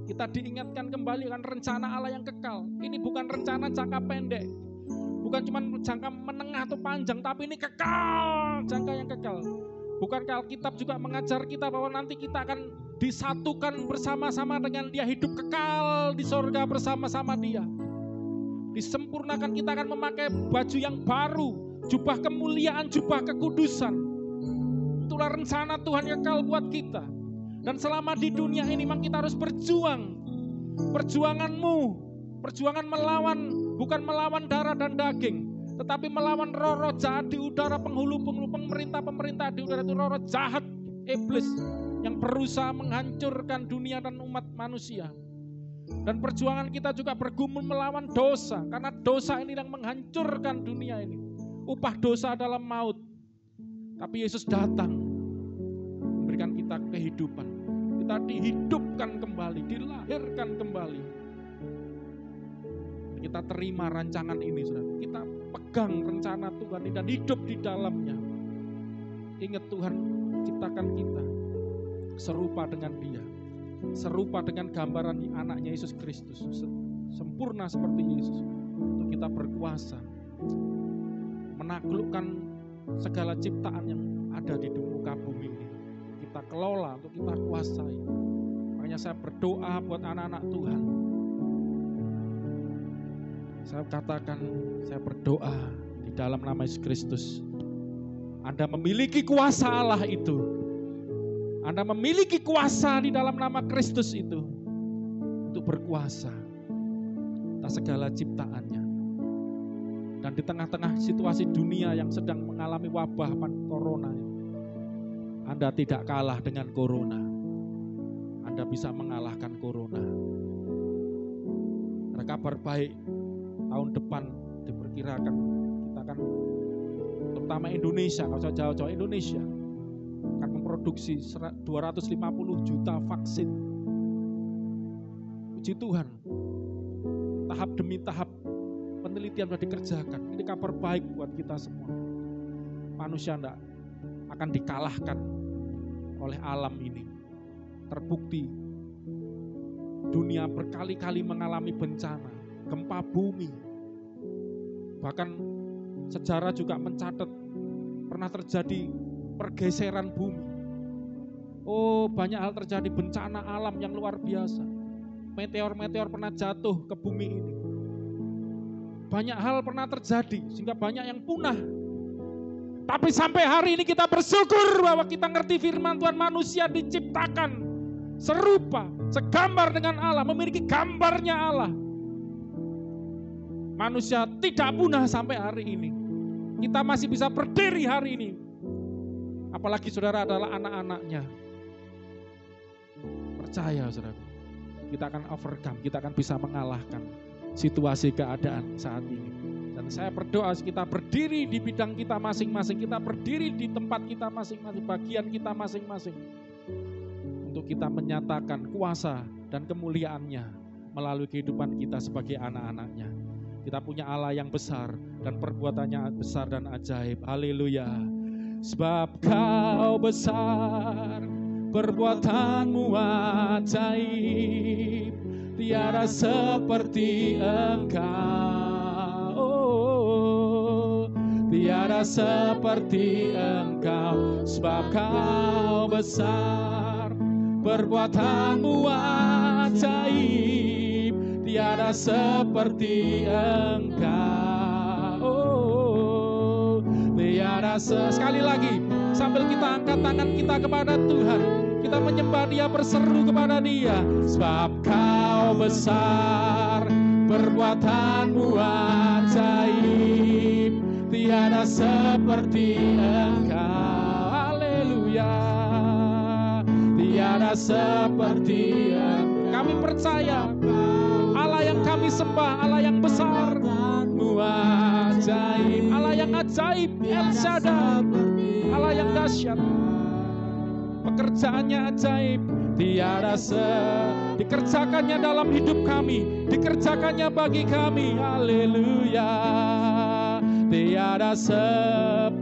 kita diingatkan kembali akan rencana Allah yang kekal. Ini bukan rencana jangka pendek, bukan cuma jangka menengah atau panjang, tapi ini kekal, jangka yang kekal. Bukankah Alkitab juga mengajar kita bahwa nanti kita akan disatukan bersama-sama dengan Dia, hidup kekal di sorga bersama-sama Dia. Disempurnakan, kita akan memakai baju yang baru, jubah kemuliaan, jubah kekudusan. Itulah rencana Tuhan yang kekal buat kita. Dan selama di dunia ini memang kita harus berjuang. Perjuanganmu, perjuangan melawan, bukan melawan darah dan daging, tetapi melawan roh-roh jahat di udara, penghulu-penghulu, pemerintah-pemerintah di udara, itu roh-roh jahat, iblis yang berusaha menghancurkan dunia dan umat manusia. Dan perjuangan kita juga bergumul melawan dosa, karena dosa ini yang menghancurkan dunia ini. Upah dosa adalah maut. Tapi Yesus datang memberikan kita kehidupan. Kita dihidupkan kembali, dilahirkan kembali. Kita terima rancangan ini, saudara. Kita pegang rencana Tuhan ini dan hidup di dalamnya. Ingat, Tuhan ciptakan kita serupa dengan Dia, serupa dengan gambaran anaknya Yesus Kristus, sempurna seperti Yesus, untuk kita berkuasa menaklukkan segala ciptaan yang ada di muka bumi ini. Kita kelola, untuk kita kuasai. Makanya saya berdoa buat anak-anak Tuhan. Saya katakan, saya berdoa di dalam nama Yesus Kristus. Anda memiliki kuasa Allah itu. Anda memiliki kuasa di dalam nama Kristus itu untuk berkuasa atas segala ciptaannya. Dan di tengah-tengah situasi dunia yang sedang mengalami wabah corona, Anda tidak kalah dengan corona. Anda bisa mengalahkan corona. Ada kabar baik, tahun depan diperkirakan kita akan, terutama Indonesia, nggak usah jauh-jauh, Indonesia akan memproduksi 250 juta vaksin. Puji Tuhan, tahap demi tahap penelitian sudah dikerjakan. Ini kabar baik buat kita semua. Manusia tidak akan dikalahkan oleh alam ini. Terbukti dunia berkali-kali mengalami bencana, gempa bumi. Bahkan sejarah juga mencatat pernah terjadi pergeseran bumi. Oh, banyak hal terjadi, bencana alam yang luar biasa. Meteor-meteor pernah jatuh ke bumi ini. Banyak hal pernah terjadi sehingga banyak yang punah. Tapi sampai hari ini kita bersyukur bahwa kita ngerti firman Tuhan, manusia diciptakan serupa, segambar dengan Allah, memiliki gambarnya Allah. Manusia tidak punah sampai hari ini. Kita masih bisa berdiri hari ini. Apalagi saudara adalah anak-anaknya. Percaya saudara, kita akan overcome, kita akan bisa mengalahkan situasi keadaan saat ini. Dan saya berdoa kita berdiri di bidang kita masing-masing, kita berdiri di tempat kita masing-masing, bagian kita masing-masing, untuk kita menyatakan kuasa dan kemuliaannya melalui kehidupan kita sebagai anak-anaknya. Kita punya Allah yang besar dan perbuatannya besar dan ajaib. Haleluya. sebab Kau besar, perbuatanmu ajaib, tiada seperti Engkau, tiada seperti Engkau, sebab Kau besar, perbuatanmu ajaib, tiada seperti Engkau, tiada sekali lagi sambil kita angkat tangan kita kepada Tuhan, kita menyembah Dia, berseru kepada Dia, sebab Kau besar, perbuatanmu ajaib, tiada seperti Engkau, haleluya, tiada seperti Engkau. Kami percaya Allah yang kami sembah, Allah yang besar, ajaib, Allah yang ajaib, El Shaddai, Allah yang dahsyat, pekerjaannya ajaib, tiada dikerjakannya dalam hidup kami, dikerjakannya bagi kami, haleluya, tiada seperti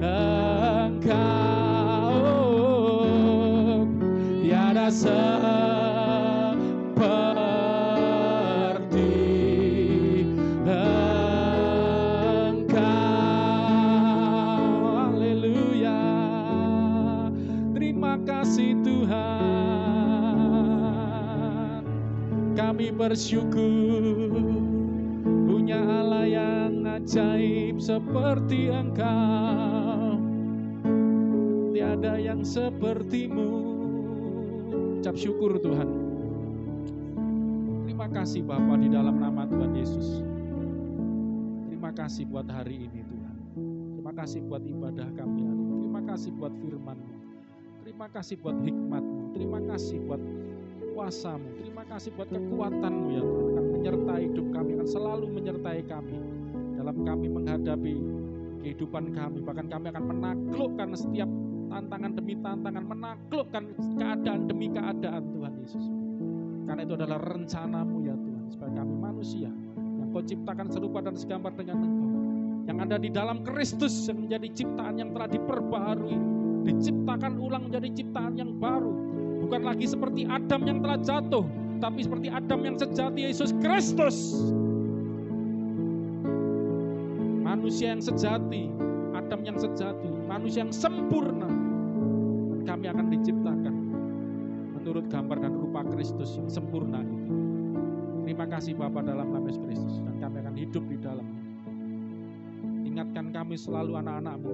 Engkau, tiada seperti kami bersyukur punya Allah yang ajaib seperti Engkau, tiada yang seperti-Mu. Ucap syukur Tuhan. Terima kasih Bapa di dalam nama Tuhan Yesus. Terima kasih buat hari ini Tuhan. Terima kasih buat ibadah kami hari ini. Terima kasih buat firman-Mu. Terima kasih buat hikmat-Mu. Terima kasih buat kuasa-Mu. Terima kasih buat kekuatan-Mu ya Tuhan, akan menyertai hidup kami, akan selalu menyertai kami dalam kami menghadapi kehidupan kami. Bahkan kami akan menaklukkan setiap tantangan demi tantangan, menaklukkan keadaan demi keadaan Tuhan Yesus. Karena itu adalah rencana-Mu ya Tuhan, supaya kami manusia yang Kau ciptakan serupa dan segambar dengan Engkau, yang ada di dalam Kristus, yang menjadi ciptaan yang telah diperbaharui, diciptakan ulang menjadi ciptaan yang baru. Bukan lagi seperti Adam yang telah jatuh, tapi seperti Adam yang sejati, Yesus Kristus. Manusia yang sejati, Adam yang sejati, manusia yang sempurna. Dan kami akan diciptakan menurut gambar dan rupa Kristus yang sempurna itu. Terima kasih Bapa dalam nama Yesus Kristus, dan kami akan hidup di dalamnya. Ingatkan kami selalu anak-anak-Mu.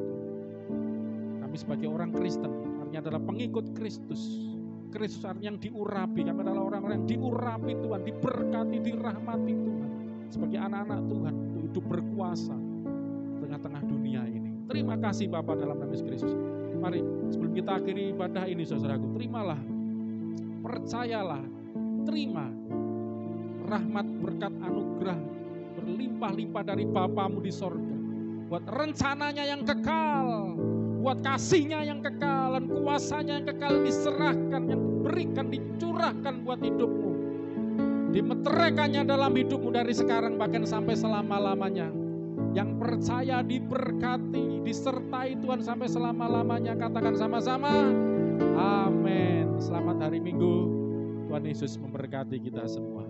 Kami sebagai orang Kristen, artinya adalah pengikut Kristus. Kristus artinya yang diurapi, kami adalah orang-orang yang diurapi Tuhan, diberkati, dirahmati Tuhan. Sebagai anak-anak Tuhan, untuk hidup berkuasa tengah-tengah dunia ini. Terima kasih Bapa dalam nama Yesus Kristus. Mari sebelum kita akhiri ibadah ini saudaraku, terimalah, percayalah, terima rahmat, berkat, anugerah berlimpah-limpah dari Bapamu di sorga. Buat rencananya yang kekal, buat kasihnya yang kekal, dan kuasanya yang kekal diserahkan, yang diberikan, dicurahkan buat hidupmu. Dimeteraikannya dalam hidupmu dari sekarang bahkan sampai selama-lamanya. Yang percaya diberkati, disertai Tuhan sampai selama-lamanya. Katakan sama-sama, amin. Selamat hari Minggu, Tuhan Yesus memberkati kita semua.